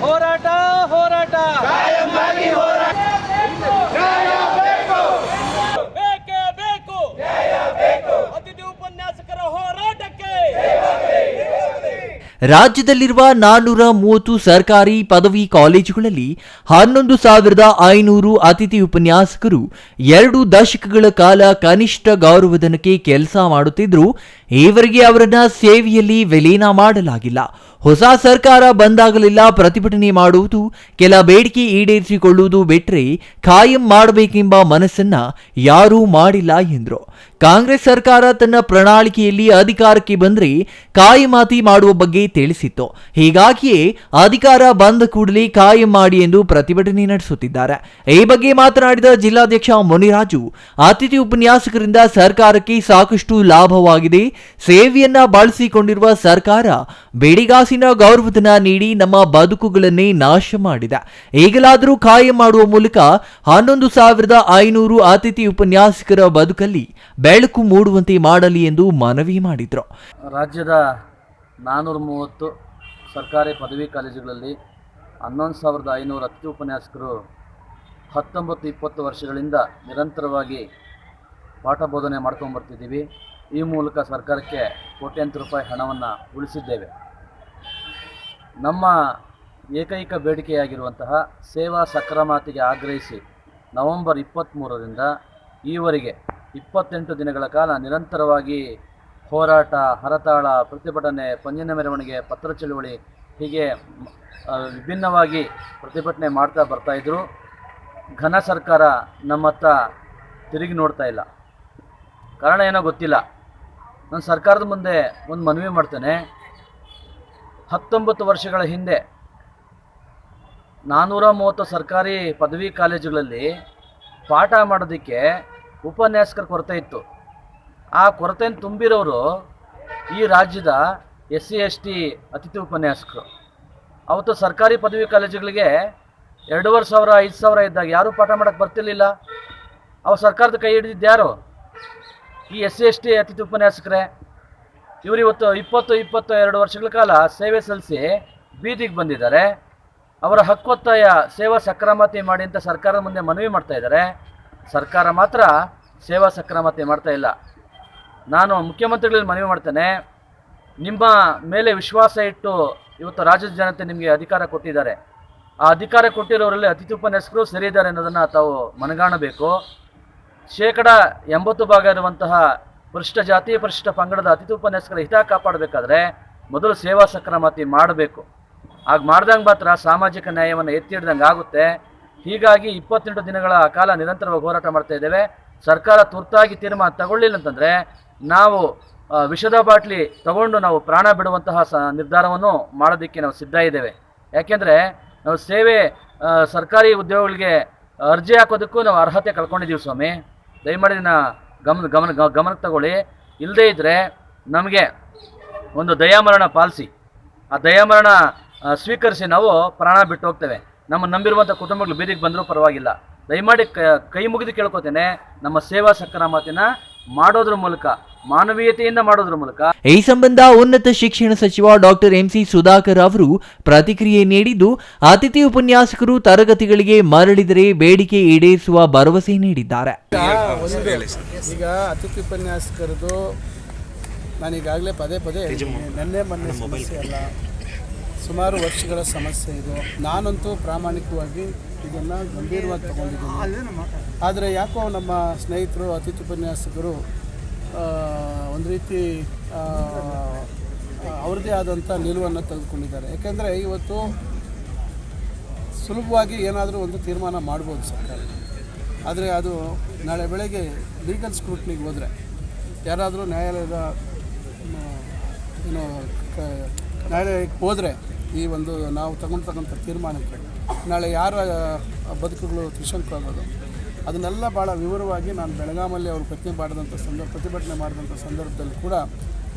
ಹೋರಾಟ, ಹೋರಾಟ, ಬೇಕೇ ಬೇಕು, ಅತಿಥಿ ಉಪನ್ಯಾಸಕರ ಹೋರಾಟಕ್ಕೆ ರಾಜ್ಯದಲ್ಲಿರುವ 430 ಸರ್ಕಾರಿ ಪದವಿ ಕಾಲೇಜುಗಳಲ್ಲಿ 11,500 ಅತಿಥಿ ಉಪನ್ಯಾಸಕರು 2 ದಶಕಗಳ ಕಾಲ ಕನಿಷ್ಠ ಗೌರವಧನಕ್ಕೆ ಕೆಲಸ ಮಾಡುತ್ತಿದ್ದರೂ ಈವರೆಗೆ ಅವರನ್ನ ಸೇವೆಯಲ್ಲಿ ವಿಲೀನ ಮಾಡಲಾಗಿಲ್ಲ. ಹೊಸ ಸರ್ಕಾರ ಬಂದಾಗಲೆಲ್ಲ ಪ್ರತಿಭಟನೆ ಮಾಡುವುದು, ಕೆಲ ಬೇಡಿಕೆ ಈಡೇರಿಸಿಕೊಳ್ಳುವುದು ಬಿಟ್ಟರೆ ಖಾಯಂ ಮಾಡಬೇಕೆಂಬ ಮನಸ್ಸನ್ನ ಯಾರೂ ಮಾಡಿಲ್ಲ ಎಂದರು. ಕಾಂಗ್ರೆಸ್ ಸರ್ಕಾರ ತನ್ನ ಪ್ರಣಾಳಿಕೆಯಲ್ಲಿ ಅಧಿಕಾರಕ್ಕೆ ಬಂದರೆ ಕಾಯಮಾತಿ ಮಾಡುವ ಬಗ್ಗೆ ತಿಳಿಸಿತ್ತು. ಹೀಗಾಗಿಯೇ ಅಧಿಕಾರ ಬಂದ ಕೂಡಲೇ ಕಾಯಂ ಮಾಡಿ ಎಂದು ಪ್ರತಿಭಟನೆ ನಡೆಸುತ್ತಿದ್ದಾರೆ. ಈ ಬಗ್ಗೆ ಮಾತನಾಡಿದ ಜಿಲ್ಲಾಧ್ಯಕ್ಷ ಮುನಿರಾಜು, ಅತಿಥಿ ಉಪನ್ಯಾಸಕರಿಂದ ಸರ್ಕಾರಕ್ಕೆ ಸಾಕಷ್ಟು ಲಾಭವಾಗಿದೆ. ಸೇವೆಯನ್ನ ಬಳಸಿಕೊಂಡಿರುವ ಸರ್ಕಾರ ಬೇಡಿಗಾಸಿನ ಗೌರವಧನ ನೀಡಿ ನಮ್ಮ ಬದುಕುಗಳನ್ನೇ ನಾಶ ಮಾಡಿದೆ. ಈಗಲಾದರೂ ಕಾಯಂ ಮಾಡುವ ಮೂಲಕ 11,500 ಅತಿಥಿ ಉಪನ್ಯಾಸಕರ ಬದುಕಲ್ಲಿ ಬೆಳಕು ಮೂಡುವಂತೆ ಮಾಡಲಿ ಎಂದು ಮನವಿ ಮಾಡಿದರು. ರಾಜ್ಯದ 430 ಸರ್ಕಾರಿ ಪದವಿ ಕಾಲೇಜುಗಳಲ್ಲಿ 11,500 ಅತಿಥಿ ಉಪನ್ಯಾಸಕರು 19-20 ವರ್ಷಗಳಿಂದ ನಿರಂತರವಾಗಿ ಪಾಠ ಬೋಧನೆ ಮಾಡ್ಕೊಂಡ್ಬರ್ತಿದ್ದೀವಿ. ಈ ಮೂಲಕ ಸರ್ಕಾರಕ್ಕೆ ಕೋಟ್ಯಾಂತರ ರೂಪಾಯಿ ಹಣವನ್ನು ಉಳಿಸಿದ್ದೇವೆ. ನಮ್ಮ ಏಕೈಕ ಬೇಡಿಕೆಯಾಗಿರುವಂತಹ ಸೇವಾ ಸಕ್ರಮಾತಿಗೆ ಆಗ್ರಹಿಸಿ ನವೆಂಬರ್ 23ರಿಂದ ಈವರೆಗೆ 28 ದಿನಗಳ ಕಾಲ ನಿರಂತರವಾಗಿ ಹೋರಾಟ, ಹರತಾಳ, ಪ್ರತಿಭಟನೆ, ಪಂಜಿನ ಮೆರವಣಿಗೆ, ಪತ್ರ ಚಳುವಳಿ ಹೀಗೆ ವಿಭಿನ್ನವಾಗಿ ಪ್ರತಿಭಟನೆ ಮಾಡ್ತಾ ಬರ್ತಾಯಿದ್ರು. ಘನ ಸರ್ಕಾರ ನಮ್ಮತ್ತ ತಿರುಗಿ ನೋಡ್ತಾ ಇಲ್ಲ. ಕಾರಣ ಏನೋ ಗೊತ್ತಿಲ್ಲ. ನಾನು ಸರ್ಕಾರದ ಮುಂದೆ ಒಂದು ಮನವಿ ಮಾಡ್ತೇನೆ. 19 ವರ್ಷಗಳ ಹಿಂದೆ 430 ಸರ್ಕಾರಿ ಪದವಿ ಕಾಲೇಜುಗಳಲ್ಲಿ ಪಾಠ ಮಾಡೋದಕ್ಕೆ ಉಪನ್ಯಾಸಕರ ಕೊರತೆ ಇತ್ತು. ಆ ಕೊರತೆಯನ್ನು ತುಂಬಿರೋರು ಈ ರಾಜ್ಯದ SC ST ಅತಿಥಿ ಉಪನ್ಯಾಸಕರು. ಅವತ್ತು ಸರ್ಕಾರಿ ಪದವಿ ಕಾಲೇಜುಗಳಿಗೆ 2,500 5,000 ಇದ್ದಾಗ ಯಾರೂ ಪಾಠ ಮಾಡೋಕ್ಕೆ ಬರ್ತಿರ್ಲಿಲ್ಲ. ಅವ ಸರ್ಕಾರದ ಕೈ ಹಿಡಿದಿದ್ದು ಯಾರು? ಈ SC ST ಅತಿಥಿ ಉಪನ್ಯಾಸಕರೇ. ಇವರು ಇವತ್ತು 20-22 ವರ್ಷಗಳ ಕಾಲ ಸೇವೆ ಸಲ್ಲಿಸಿ ಬೀದಿಗೆ ಬಂದಿದ್ದಾರೆ. ಅವರ ಹಕ್ಕೊತ್ತಾಯ ಸೇವಾ ಸಕ್ರಮಾತಿ ಮಾಡಿ ಅಂತ ಸರ್ಕಾರದ ಮುಂದೆ ಮನವಿ ಮಾಡ್ತಾ ಇದ್ದಾರೆ. ಸರ್ಕಾರ ಮಾತ್ರ ಸೇವಾ ಸಕ್ರಮಾತಿ ಮಾಡ್ತಾ ಇಲ್ಲ. ನಾನು ಮುಖ್ಯಮಂತ್ರಿಗಳಲ್ಲಿ ಮನವಿ ಮಾಡ್ತೇನೆ, ನಿಮ್ಮ ಮೇಲೆ ವಿಶ್ವಾಸ ಇಟ್ಟು ಇವತ್ತು ರಾಜ್ಯದ ಜನತೆ ನಿಮಗೆ ಅಧಿಕಾರ ಕೊಟ್ಟಿದ್ದಾರೆ. ಆ ಅಧಿಕಾರ ಕೊಟ್ಟಿರೋರಲ್ಲಿ ಅತಿಥಿ ಉಪನ್ಯಾಸಕರು ಸರಿ ಇದ್ದಾರೆ ಅನ್ನೋದನ್ನು ತಾವು ಮನಗಾಣಬೇಕು. 80% ಇರುವಂತಹ ಪರಿಶಿಷ್ಟ ಜಾತಿ, ಪರಿಶಿಷ್ಟ ಪಂಗಡದ ಅತಿಥಿ ಉಪನ್ಯಾಸಕರ ಹಿತ ಕಾಪಾಡಬೇಕಾದ್ರೆ ಮೊದಲು ಸೇವಾ ಸಕ್ರಮಾತಿ ಮಾಡಬೇಕು. ಆಗ ಮಾಡ್ದಂಗೆ ಮಾತ್ರ ಸಾಮಾಜಿಕ ನ್ಯಾಯವನ್ನು ಎತ್ತಿ ಹಿಡ್ದಂಗೆ ಆಗುತ್ತೆ. ಹೀಗಾಗಿ 28 ದಿನಗಳ ಕಾಲ ನಿರಂತರವಾಗಿ ಹೋರಾಟ ಮಾಡ್ತಾ ಇದ್ದೇವೆ. ಸರ್ಕಾರ ತುರ್ತಾಗಿ ತೀರ್ಮಾನ ತಗೊಳ್ಳಿಲ್ಲ ಅಂತಂದರೆ ನಾವು ವಿಷದ ಬಾಟ್ಲಿ ತಗೊಂಡು ನಾವು ಪ್ರಾಣ ಬಿಡುವಂತಹ ನಿರ್ಧಾರವನ್ನು ಮಾಡೋದಕ್ಕೆ ನಾವು ಸಿದ್ಧ ಇದ್ದೇವೆ. ಯಾಕೆಂದರೆ ನಾವು ಸರ್ಕಾರಿ ಉದ್ಯೋಗಗಳಿಗೆ ಅರ್ಜಿ ಹಾಕೋದಕ್ಕೂ ನಾವು ಅರ್ಹತೆ ಕಳ್ಕೊಂಡಿದ್ದೀವಿ ಸ್ವಾಮಿ. ದಯಮಾಡಿ ಗಮನಕ್ಕೆ ತಗೊಳ್ಳಿ. ಇಲ್ಲದೇ ಇದ್ದರೆ ನಮಗೆ ಒಂದು ದಯಾಮರಣ ಪಾಲಿಸಿ, ಆ ದಯಾಮರಣ ಸ್ವೀಕರಿಸಿ ನಾವು ಪ್ರಾಣ ಬಿಟ್ಟು ಹೋಗ್ತೇವೆ. ನಮ್ಮ ನಂಬಿರುವಂಥ ಕುಟುಂಬಗಳು ಬೀದಿಗೆ ಬಂದರೂ ಪರವಾಗಿಲ್ಲ. ದಯಮಾಡಿ ಕೈ ಮುಗಿದು ಕೇಳ್ಕೊತೇನೆ, ನಮ್ಮ ಸೇವಾ ಸಕ್ರಮಾತಿನ ಮಾಡೋದ್ರ ಮೂಲಕ, ಮಾನವೀಯತೆಯಿಂದ ಮಾಡೋದ್ರ ಮೂಲಕ. ಈ ಸಂಬಂಧ ಉನ್ನತ ಶಿಕ್ಷಣ ಸಚಿವ ಡಾಕ್ಟರ್ MC ಸುಧಾಕರ್ ಅವರು ಪ್ರತಿಕ್ರಿಯೆ ನೀಡಿದ್ದು, ಅತಿಥಿ ಉಪನ್ಯಾಸಕರು ತರಗತಿಗಳಿಗೆ ಮರಳಿದರೆ ಬೇಡಿಕೆ ಈಡೇರಿಸುವ ಭರವಸೆ ನೀಡಿದ್ದಾರೆ. ಈಗ ಅತಿಥಿ ಉಪನ್ಯಾಸಕರದು ನಾನೀಗಾಗಲೇ ಪದೇ ಮೊನ್ನೆ ಸಮಸ್ಯೆ ಅಲ್ಲ, ಸುಮಾರು ವರ್ಷಗಳ ಸಮಸ್ಯೆ ಇದು. ನಾನಂತೂ ಪ್ರಾಮಾಣಿಕವಾಗಿ ಇದನ್ನು ಗಂಭೀರವಾಗಿ ತಗೊಂಡಿದ್ದೀನಿ. ಆದರೆ ಯಾಕೋ ನಮ್ಮ ಸ್ನೇಹಿತರು ಅತಿಥಿ ಉಪನ್ಯಾಸಕರು ಒಂದು ರೀತಿ ಅವ್ರದ್ದೇ ಆದಂಥ ನಿಲುವನ್ನು ತೆಗೆದುಕೊಂಡಿದ್ದಾರೆ. ಯಾಕೆಂದರೆ ಇವತ್ತು ಸುಲಭವಾಗಿ ಏನಾದರೂ ಒಂದು ತೀರ್ಮಾನ ಮಾಡ್ಬೋದು ಸರ್ಕಾರ, ಆದರೆ ಅದು ನಾಳೆ ಬೆಳಗ್ಗೆ ಲೀಗಲ್ ಸ್ಕ್ರೂಟ್ನಿಗೆ ಹೋದರೆ, ಯಾರಾದರೂ ನ್ಯಾಯಾಲಯದ ನ್ಯಾಯಾಲಯಕ್ಕೆ ಹೋದರೆ ಈ ಒಂದು ನಾವು ತಗೊಂಡ್ತಕ್ಕಂಥ ತೀರ್ಮಾನಕ್ಕೆ ನಾಳೆ ಯಾರ ಬದುಕುಗಳು ತ್ರಿಶಂಕು ಆಗೋದು, ಅದನ್ನೆಲ್ಲ ಭಾಳ ವಿವರವಾಗಿ ನಾನು ಬೆಳಗಾಮಲ್ಲಿ ಅವರು ಪ್ರತಿಭಟನೆ ಮಾಡಿದಂಥ ಸಂದರ್ಭದಲ್ಲಿ ಕೂಡ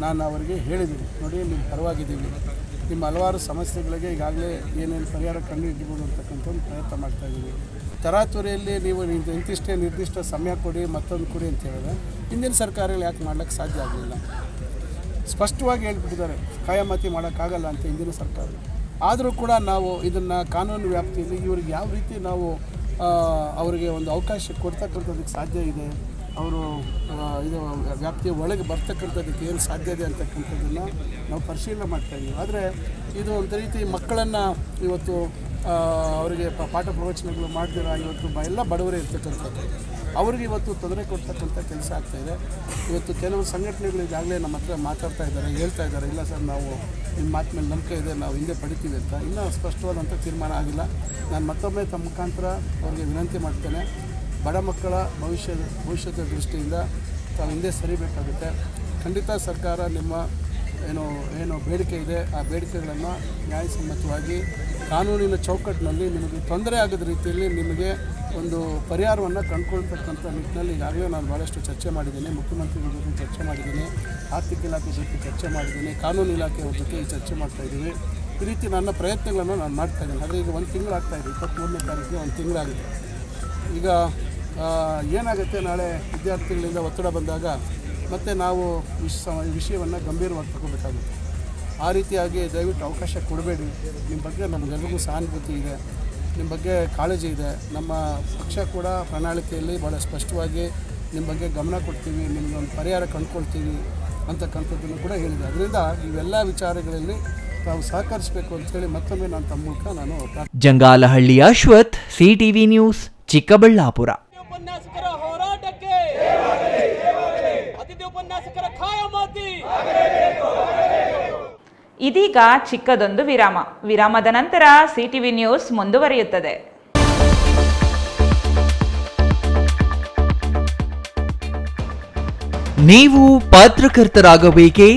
ನಾನು ಅವರಿಗೆ ಹೇಳಿದ್ದೀನಿ, ನೋಡಿ ನಿಮ್ಮ ಪರವಾಗಿದ್ದೀವಿ, ನಿಮ್ಮ ಹಲವಾರು ಸಮಸ್ಯೆಗಳಿಗೆ ಈಗಾಗಲೇ ಏನೇನು ಪರಿಹಾರ ಕಂಡುಹಿಡಿಬೋದು ಅಂತಕ್ಕಂಥ ಒಂದು ಪ್ರಯತ್ನ ಮಾಡ್ತಾಯಿದ್ದೀವಿ. ತರಾತುರಿಯಲ್ಲಿ ನೀವು ಇಂತಿಷ್ಟೇ ನಿರ್ದಿಷ್ಟ ಸಮಯ ಕೊಡಿ, ಮತ್ತೊಂದು ಕೊಡಿ ಅಂತ ಹೇಳಿದ್ರೆ ಹಿಂದಿನ ಸರ್ಕಾರಗಳು ಯಾಕೆ ಮಾಡ್ಲಿಕ್ಕೆ ಸಾಧ್ಯ ಆಗಲಿಲ್ಲ? ಸ್ಪಷ್ಟವಾಗಿ ಹೇಳ್ಬಿಟ್ಟಿದ್ದಾರೆ, ಕಾಯಮಾತಿ ಮಾಡೋಕ್ಕಾಗಲ್ಲ ಅಂತ ಹಿಂದಿನ ಸರ್ಕಾರ. ಆದರೂ ಕೂಡ ನಾವು ಇದನ್ನು ಕಾನೂನು ವ್ಯಾಪ್ತಿಯಲ್ಲಿ ಇವ್ರಿಗೆ ಯಾವ ರೀತಿ ನಾವು ಅವರಿಗೆ ಒಂದು ಅವಕಾಶ ಕೊಡ್ತಕ್ಕಂಥದ್ದಕ್ಕೆ ಸಾಧ್ಯ ಇದೆ, ಅವರು ಇದು ವ್ಯಾಪ್ತಿಯ ಒಳಗೆ ಬರ್ತಕ್ಕಂಥದ್ದಕ್ಕೆ ಏನು ಸಾಧ್ಯ ಇದೆ ಅಂತಕ್ಕಂಥದ್ದನ್ನು ನಾವು ಪರಿಶೀಲನೆ ಮಾಡ್ತಾಯಿದ್ದೀವಿ. ಆದರೆ ಇದು ಒಂದು ರೀತಿ ಮಕ್ಕಳನ್ನು ಇವತ್ತು ಅವರಿಗೆ ಪಾಠ ಪ್ರವಚನಗಳು ಮಾಡ್ದಿರ ಇವತ್ತು ಎಲ್ಲ ಬಡವರೇ ಇರ್ತಕ್ಕಂಥದ್ದು ಅವ್ರಿಗೆ ಇವತ್ತು ತೊಂದರೆ ಕೊಡ್ತಕ್ಕಂಥ ಕೆಲಸ ಆಗ್ತಾಯಿದೆ. ಇವತ್ತು ಕೆಲವು ಸಂಘಟನೆಗಳು ಈಗಾಗಲೇ ನಮ್ಮ ಹತ್ರ ಮಾತಾಡ್ತಾ ಇದ್ದಾರೆ, ಹೇಳ್ತಾ ಇದ್ದಾರೆ, ಇಲ್ಲ ಸರ್ ನಾವು ನಿಮ್ಮ ಮಾತು ಮೇಲೆ ನಂಬಿಕೆ ಇದೆ, ನಾವು ಹಿಂದೆ ಪಡಿತೀವಿ ಅಂತ. ಇನ್ನೂ ಸ್ಪಷ್ಟವಾದಂಥ ತೀರ್ಮಾನ ಆಗಿಲ್ಲ. ನಾನು ಮತ್ತೊಮ್ಮೆ ತಮ್ಮ ಮುಖಾಂತರ ಅವರಿಗೆ ವಿನಂತಿ ಮಾಡ್ತೇನೆ, ಬಡ ಮಕ್ಕಳ ಭವಿಷ್ಯದ ದೃಷ್ಟಿಯಿಂದ ತಾವು ಹಿಂದೆ ಸರಿಬೇಕಾಗುತ್ತೆ. ಖಂಡಿತ ಸರ್ಕಾರ ನಿಮ್ಮ ಏನು ಬೇಡಿಕೆ ಇದೆ ಆ ಬೇಡಿಕೆಗಳನ್ನು ನ್ಯಾಯಸಮ್ಮತವಾಗಿ ಕಾನೂನಿನ ಚೌಕಟ್ಟಿನಲ್ಲಿ ನಿಮಗೆ ತೊಂದರೆ ಆಗದ ರೀತಿಯಲ್ಲಿ ನಿಮಗೆ ಒಂದು ಪರಿಹಾರವನ್ನು ಕಂಡುಕೊಳ್ತಕ್ಕಂಥ ನಿಟ್ಟಿನಲ್ಲಿ ಈಗಾಗಲೇ ನಾನು ಭಾಳಷ್ಟು ಚರ್ಚೆ ಮಾಡಿದ್ದೀನಿ. ಮುಖ್ಯಮಂತ್ರಿಗಳ ಜೊತೆ ಚರ್ಚೆ ಮಾಡಿದ್ದೀನಿ, ಆರ್ಥಿಕ ಇಲಾಖೆ ಜೊತೆ ಚರ್ಚೆ ಮಾಡಿದ್ದೀನಿ, ಕಾನೂನು ಇಲಾಖೆಯ ಜೊತೆ ಚರ್ಚೆ ಮಾಡ್ತಾಯಿದ್ದೀವಿ. ಈ ರೀತಿ ನನ್ನ ಪ್ರಯತ್ನಗಳನ್ನು ನಾನು ಮಾಡ್ತಾಯಿದ್ದೀನಿ. ಆದರೆ ಈಗ 1 ತಿಂಗಳಾಗ್ತಾಯಿದೆ, 23ನೇ ತಾರೀಕಿಗೆ 1 ತಿಂಗಳಾಗಿದೆ. ಈಗ ಏನಾಗುತ್ತೆ, ನಾಳೆ ವಿದ್ಯಾರ್ಥಿಗಳಿಂದ ಒತ್ತಡ ಬಂದಾಗ ಮತ್ತು ನಾವು ವಿಷಯವನ್ನು ಗಂಭೀರವಾಗಿ ತಗೋಬೇಕಾಗುತ್ತೆ. ಆ ರೀತಿಯಾಗಿ ದಯವಿಟ್ಟು ಅವಕಾಶ ಕೊಡಬೇಡಿ. ನಿಮ್ಮ ಬಗ್ಗೆ ನಮಗೆಲ್ಲರಿಗೂ ಸಹಾನುಭೂತಿ ಇದೆ, ನಿಮ್ಮ ಬಗ್ಗೆ ಕಾಳಜಿ ಇದೆ. ನಮ್ಮ ಪಕ್ಷ ಕೂಡ ಪ್ರಣಾಳಿಕೆಯಲ್ಲಿ ಭಾಳ ಸ್ಪಷ್ಟವಾಗಿ ನಿಮ್ಮ ಬಗ್ಗೆ ಗಮನ ಕೊಡ್ತೀವಿ, ನಿಮಗೊಂದು ಪರಿಹಾರ ಕಂಡುಕೊಳ್ತೀವಿ ಅಂತಕ್ಕಂಥದ್ದನ್ನು ಕೂಡ ಹೇಳಿದೆ. ಅದರಿಂದ ಇವೆಲ್ಲ ವಿಚಾರಗಳಲ್ಲಿ ತಾವು ಸಹಕರಿಸಬೇಕು ಅಂತೇಳಿ ಮತ್ತೊಮ್ಮೆ ನಾನು ತಮ್ಮ ಮೂಲಕ ನಾನು ಜಂಗಾಲಹಳ್ಳಿ ಅಶ್ವಥ್, ಸಿಟಿವಿ ನ್ಯೂಸ್, ಚಿಕ್ಕಬಳ್ಳಾಪುರ. ಉಪನ್ಯಾಸಕರ ಹೋರಾಟಕ್ಕೆ ಅತಿಥಿ ಉಪನ್ಯಾಸಕರ ಖಾಯಮಾತಿ. ಇದೀಗ ಚಿಕ್ಕದೊಂದು ವಿರಾಮದ ನಂತರ ಸಿಟಿವಿ ನ್ಯೂಸ್ ಮುಂದುವರಿಯುತ್ತದೆ. ನೀವು ಪತ್ರಕರ್ತರಾಗಬೇಕೇ?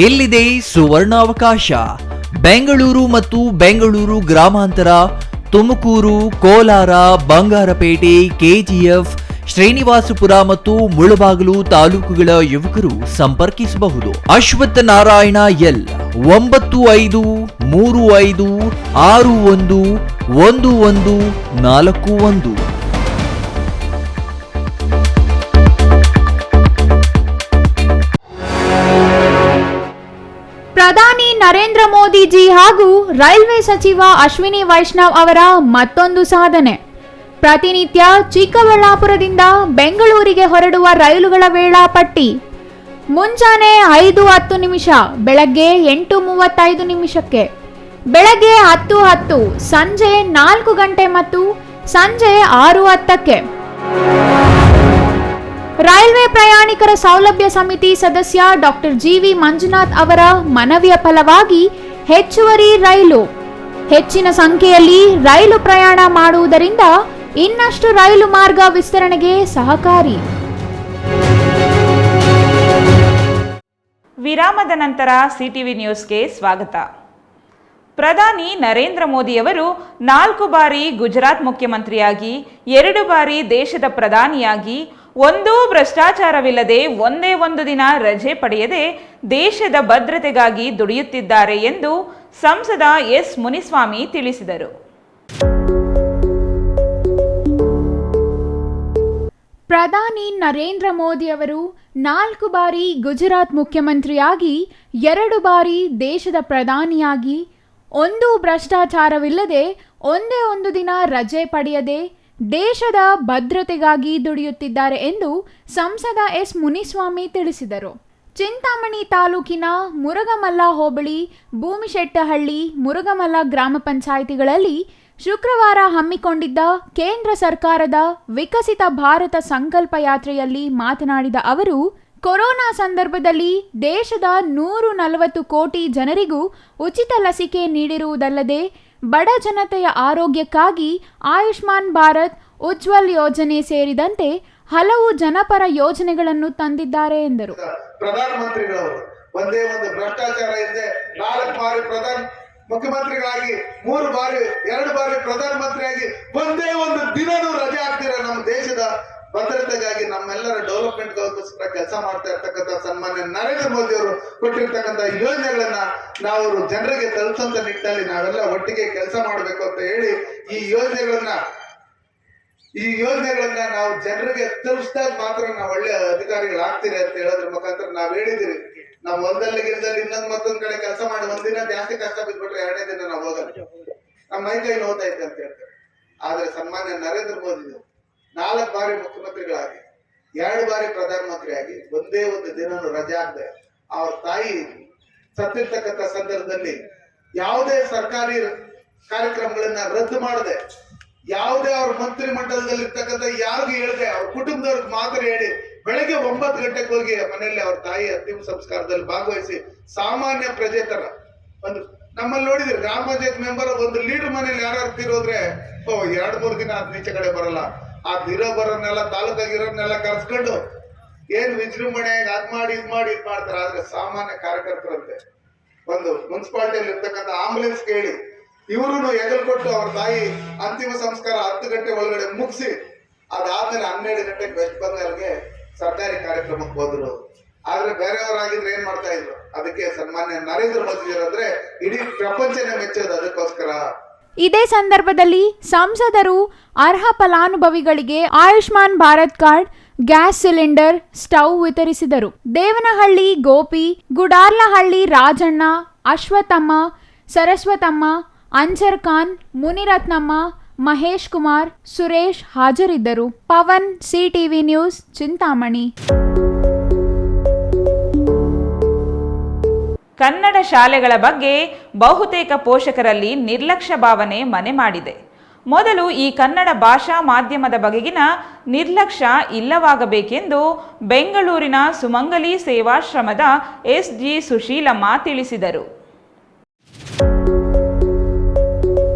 ಎಲ್ಲಿದೆ ಸುವರ್ಣಾವಕಾಶ. ಬೆಂಗಳೂರು ಮತ್ತು ಬೆಂಗಳೂರು ಗ್ರಾಮಾಂತರ, ತುಮಕೂರು, ಕೋಲಾರ, ಬಂಗಾರಪೇಟೆ, ಕೆಜಿಎಫ್, ಶ್ರೀನಿವಾಸಪುರ ಮತ್ತು ಮುಳಬಾಗಿಲು ತಾಲೂಕುಗಳ ಯುವಕರು ಸಂಪರ್ಕಿಸಬಹುದು. ಅಶ್ವತ್ಥ ನಾರಾಯಣ ಎಲ್ 9535611141. ಪ್ರಧಾನಿ ನರೇಂದ್ರ ಮೋದಿಜಿ ಹಾಗೂ ರೈಲ್ವೆ ಸಚಿವ ಅಶ್ವಿನಿ ವೈಷ್ಣವ್ ಅವರ ಮತ್ತೊಂದು ಸಾಧನೆ. ಪ್ರತಿನಿತ್ಯ ಚಿಕ್ಕಬಳ್ಳಾಪುರದಿಂದ ಬೆಂಗಳೂರಿಗೆ ಹೊರಡುವ ರೈಲುಗಳ ವೇಳಾಪಟ್ಟಿ: ಮುಂಜಾನೆ 5:10, ಬೆಳಗ್ಗೆ 8:35, ಬೆಳಗ್ಗೆ 10:10, ಸಂಜೆ 4 ಗಂಟೆ ಮತ್ತು ಸಂಜೆ 6:10. ರೈಲ್ವೆ ಪ್ರಯಾಣಿಕರ ಸೌಲಭ್ಯ ಸಮಿತಿ ಸದಸ್ಯ ಡಾಕ್ಟರ್ GV ಮಂಜುನಾಥ್ ಅವರ ಮನವಿಯ ಫಲವಾಗಿ ಹೆಚ್ಚುವರಿ ರೈಲು. ಹೆಚ್ಚಿನ ಸಂಖ್ಯೆಯಲ್ಲಿ ರೈಲು ಪ್ರಯಾಣ ಮಾಡುವುದರಿಂದ ಇನ್ನಷ್ಟು ರೈಲು ಮಾರ್ಗ ವಿಸ್ತರಣೆಗೆ ಸಹಕಾರಿ. ವಿರಾಮದ ನಂತರ ಸಿಟಿವಿ ನ್ಯೂಸ್ಗೆ ಸ್ವಾಗತ. ಪ್ರಧಾನಿ ನರೇಂದ್ರ ಮೋದಿಯವರು 4 ಬಾರಿ ಗುಜರಾತ್ ಮುಖ್ಯಮಂತ್ರಿಯಾಗಿ, 2 ಬಾರಿ ದೇಶದ ಪ್ರಧಾನಿಯಾಗಿ, ಒಂದೂ ಭ್ರಷ್ಟಾಚಾರವಿಲ್ಲದೆ ಒಂದೇ ಒಂದು ದಿನ ರಜೆ ಪಡೆಯದೆ ದೇಶದ ಭದ್ರತೆಗಾಗಿ ದುಡಿಯುತ್ತಿದ್ದಾರೆ ಎಂದು ಸಂಸದ ಎಸ್ ಮುನಿಸ್ವಾಮಿ ತಿಳಿಸಿದರು. ಪ್ರಧಾನಿ ನರೇಂದ್ರ ಮೋದಿ ಅವರು 4 ಬಾರಿ ಗುಜರಾತ್ ಮುಖ್ಯಮಂತ್ರಿಯಾಗಿ, 2 ಬಾರಿ ದೇಶದ ಪ್ರಧಾನಿಯಾಗಿ, ಒಂದೂ ಭ್ರಷ್ಟಾಚಾರವಿಲ್ಲದೆ ಒಂದೇ ಒಂದು ದಿನ ರಜೆ ಪಡೆಯದೆ ದೇಶದ ಭದ್ರತೆಗಾಗಿ ದುಡಿಯುತ್ತಿದ್ದಾರೆ ಎಂದು ಸಂಸದ ಎಸ್ ಮುನಿಸ್ವಾಮಿ ತಿಳಿಸಿದರು. ಚಿಂತಾಮಣಿ ತಾಲೂಕಿನ ಮುರುಗಮಲ್ಲ ಹೋಬಳಿ, ಭೂಮಿಶೆಟ್ಟಹಳ್ಳಿ, ಮುರುಗಮಲ್ಲ ಗ್ರಾಮ ಪಂಚಾಯಿತಿಗಳಲ್ಲಿ ಶುಕ್ರವಾರ ಹಮ್ಮಿಕೊಂಡಿದ್ದ ಕೇಂದ್ರ ಸರ್ಕಾರದ ವಿಕಸಿತ ಭಾರತ ಸಂಕಲ್ಪ ಯಾತ್ರೆಯಲ್ಲಿ ಮಾತನಾಡಿದ ಅವರು, ಕೊರೋನಾ ಸಂದರ್ಭದಲ್ಲಿ ದೇಶದ 140 ಕೋಟಿ ಜನರಿಗೂ ಉಚಿತ ಲಸಿಕೆ ನೀಡಿರುವುದಲ್ಲದೆ ಬಡ ಜನತೆಯ ಆರೋಗ್ಯಕ್ಕಾಗಿ ಆಯುಷ್ಮಾನ್ ಭಾರತ್, ಉಜ್ವಲ್ ಯೋಜನೆ ಸೇರಿದಂತೆ ಹಲವು ಜನಪರ ಯೋಜನೆಗಳನ್ನು ತಂದಿದ್ದಾರೆ ಎಂದರು. ಪ್ರಧಾನಮಂತ್ರಿಗಳವರು ಒಂದೇ ಒಂದು ಭ್ರಷ್ಟಾಚಾರ ಇಲ್ಲದೆ 4 ಬಾರಿ ಮುಖ್ಯಮಂತ್ರಿಗಳಾಗಿ, 2 ಬಾರಿ ಪ್ರಧಾನಮಂತ್ರಿಯಾಗಿ ಒಂದೇ ಒಂದು ದಿನನೂ ರಜೆ ಆಗ್ತಿರ ನಮ್ಮ ದೇಶದ ಭದ್ರತೆಗಾಗಿ, ನಮ್ಮೆಲ್ಲರ ಡೆವಲಪ್ಮೆಂಟ್ಗೋಸ್ಕರ ಕೆಲಸ ಮಾಡ್ತಾ ಇರ್ತಕ್ಕಂಥ ಸನ್ಮಾನ್ಯ ನರೇಂದ್ರ ಮೋದಿ ಅವರು ಕೊಟ್ಟಿರ್ತಕ್ಕಂಥ ಯೋಜನೆಗಳನ್ನ ನಾವು ಜನರಿಗೆ ತಲುಪಿಸುವಂತ ನಿಟ್ಟಿನಲ್ಲಿ ನಾವೆಲ್ಲ ಒಟ್ಟಿಗೆ ಕೆಲಸ ಮಾಡಬೇಕು ಅಂತ ಹೇಳಿ ಈ ಯೋಜನೆಗಳನ್ನ ನಾವು ಜನರಿಗೆ ತಲುಪಿಸಿದಾಗ ಮಾತ್ರ ನಾವು ಒಳ್ಳೆ ಅಧಿಕಾರಿಗಳಾಗ್ತೀರಿ ಅಂತ ಹೇಳೋದ್ರ ಮುಖಾಂತರ ನಾವ್ ಹೇಳಿದಿರಿ. ನಾವು ಒಂದಲ್ಲಿ ಇನ್ನೊಂದ್ ಮತ್ತೊಂದ್ ಕಡೆ ಕೆಲಸ ಮಾಡಿ ಒಂದಿನ ಜಾಸ್ತಿ ಕಷ್ಟ ಬಿದ್ಬಿಟ್ರೆ 2ನೇ ದಿನ ನಾವು ಹೋಗಲ್ಲ, ನಮ್ಮ ಮೈಕೈ ನೋತಾ ಇತ್ತು ಅಂತ ಹೇಳ್ತಾರೆ. ಆದ್ರೆ ಸನ್ಮಾನ್ಯ ನರೇಂದ್ರ ಮೋದಿ 4 ಬಾರಿ ಮುಖ್ಯಮಂತ್ರಿಗಳಾಗಿ 2 ಬಾರಿ ಪ್ರಧಾನಮಂತ್ರಿಯಾಗಿ ಒಂದೇ ಒಂದು ದಿನನೂ ರಜೆ ಆಗದೆ ಅವ್ರ ತಾಯಿ ಸತ್ತಿರ್ತಕ್ಕಂಥ ಸಂದರ್ಭದಲ್ಲಿ ಯಾವುದೇ ಸರ್ಕಾರಿ ಕಾರ್ಯಕ್ರಮಗಳನ್ನ ರದ್ದು ಮಾಡದೆ, ಯಾವುದೇ ಅವ್ರ ಮಂತ್ರಿ ಮಂಡಲದಲ್ಲಿ ಇರ್ತಕ್ಕಂಥ ಯಾರಿಗೂ ಹೇಳದೆ, ಅವ್ರ ಕುಟುಂಬದವ್ರಿಗೆ ಮಾತ್ರ ಹೇಳಿ ಬೆಳಗ್ಗೆ 9 ಗಂಟೆಗೆ ಹೋಗಿ ಮನೆಯಲ್ಲಿ ಅವ್ರ ತಾಯಿ ಅಂತಿಮ ಸಂಸ್ಕಾರದಲ್ಲಿ ಭಾಗವಹಿಸಿ ಸಾಮಾನ್ಯ ಪ್ರಜೆ ತರ ಒಂದು ನಮ್ಮಲ್ಲಿ ನೋಡಿದ್ರೆ ಗ್ರಾಮ ಪಂಚಾಯತ್ ಮೆಂಬರ್ ಒಂದು ಲೀಡರ್ ಮನೇಲಿ ಯಾರು ತಿರೋದ್ರೆ 2-3 ದಿನ ಅದ್ ನೀಚೆ ಕಡೆ ಬರಲ್ಲ. ಆ ಇರೋ ಬರೋನ್ನೆಲ್ಲ ತಾಲೂಕಾಗಿರೋನ್ನೆಲ್ಲ ಕರ್ಸ್ಕೊಂಡು ಏನ್ ವಿಜೃಂಭಣೆ ಅದ್ ಮಾಡಿ ಇದ್ ಮಾಡ್ತಾರೆ. ಆದ್ರೆ ಸಾಮಾನ್ಯ ಕಾರ್ಯಕರ್ತರಂತೆ ಒಂದು ಮುನ್ಸಿಪಾಲಿಟಿಯಲ್ಲಿ ಇರ್ತಕ್ಕಂಥ ಆಂಬುಲೆನ್ಸ್ ಕೇಳಿ ಇವರು ಎಗಲ್ ಕೊಟ್ಟು ಅವ್ರ ತಾಯಿ ಅಂತಿಮ ಸಂಸ್ಕಾರ 10 ಗಂಟೆ ಒಳಗಡೆ ಮುಗಿಸಿ ಅದಾದ್ಮೇಲೆ 12 ಗಂಟೆಗೆ ವೆಸ್ಟ್ ಬಂಗಾಲ್ಗೆ ಸರ್ಕಾರಿ ಕಾರ್ಯಕ್ರಮಕ್ಕೆ ಹೋದ್ರು. ಆದ್ರೆ ಬೇರೆಯವರಾಗಿದ್ರೆ ಏನ್ ಮಾಡ್ತಾ ಇದ್ರು? ಅದಕ್ಕೆ ಸನ್ಮಾನ್ಯ ನರೇಂದ್ರ ಮೋದಿ ಅಂದ್ರೆ ಇಡೀ ಪ್ರಪಂಚನೇ ಮೆಚ್ಚೋದು ಅದಕ್ಕೋಸ್ಕರ. ಇದೇ ಸಂದರ್ಭದಲ್ಲಿ ಸಂಸದರು ಅರ್ಹ ಫಲಾನುಭವಿಗಳಿಗೆ Ayushman Bharat card, gas cylinder, stove ವಿತರಿಸಿದರು. ದೇವನಹಳ್ಳಿ ಗೋಪಿ, ಗುಡಾರ್ಲಹಳ್ಳಿ ರಾಜಣ್ಣ, ಅಶ್ವಥಮ್ಮ, ಸರಸ್ವತಮ್ಮ, ಅನ್ಸರ್ ಖಾನ್, ಮುನಿರತ್ನಮ್ಮ, ಮಹೇಶ್ ಕುಮಾರ್, ಸುರೇಶ್ ಹಾಜರಿದ್ದರು. Pavan, CTV news, Chintamani. ಕನ್ನಡ ಶಾಲೆಗಳ ಬಗ್ಗೆ ಬಹುತೇಕ ಪೋಷಕರಲ್ಲಿ ನಿರ್ಲಕ್ಷ್ಯ ಭಾವನೆ ಮನೆ ಮಾಡಿದೆ. ಮೊದಲು ಈ ಕನ್ನಡ ಭಾಷಾ ಮಾಧ್ಯಮದ ಬಗೆಗಿನ ನಿರ್ಲಕ್ಷ್ಯ ಇಲ್ಲವಾಗಬೇಕೆಂದು ಬೆಂಗಳೂರಿನ ಸುಮಂಗಲಿ ಸೇವಾಶ್ರಮದ ಎಸ್.ಜಿ. ಸುಶೀಲಮ್ಮ ತಿಳಿಸಿದರು.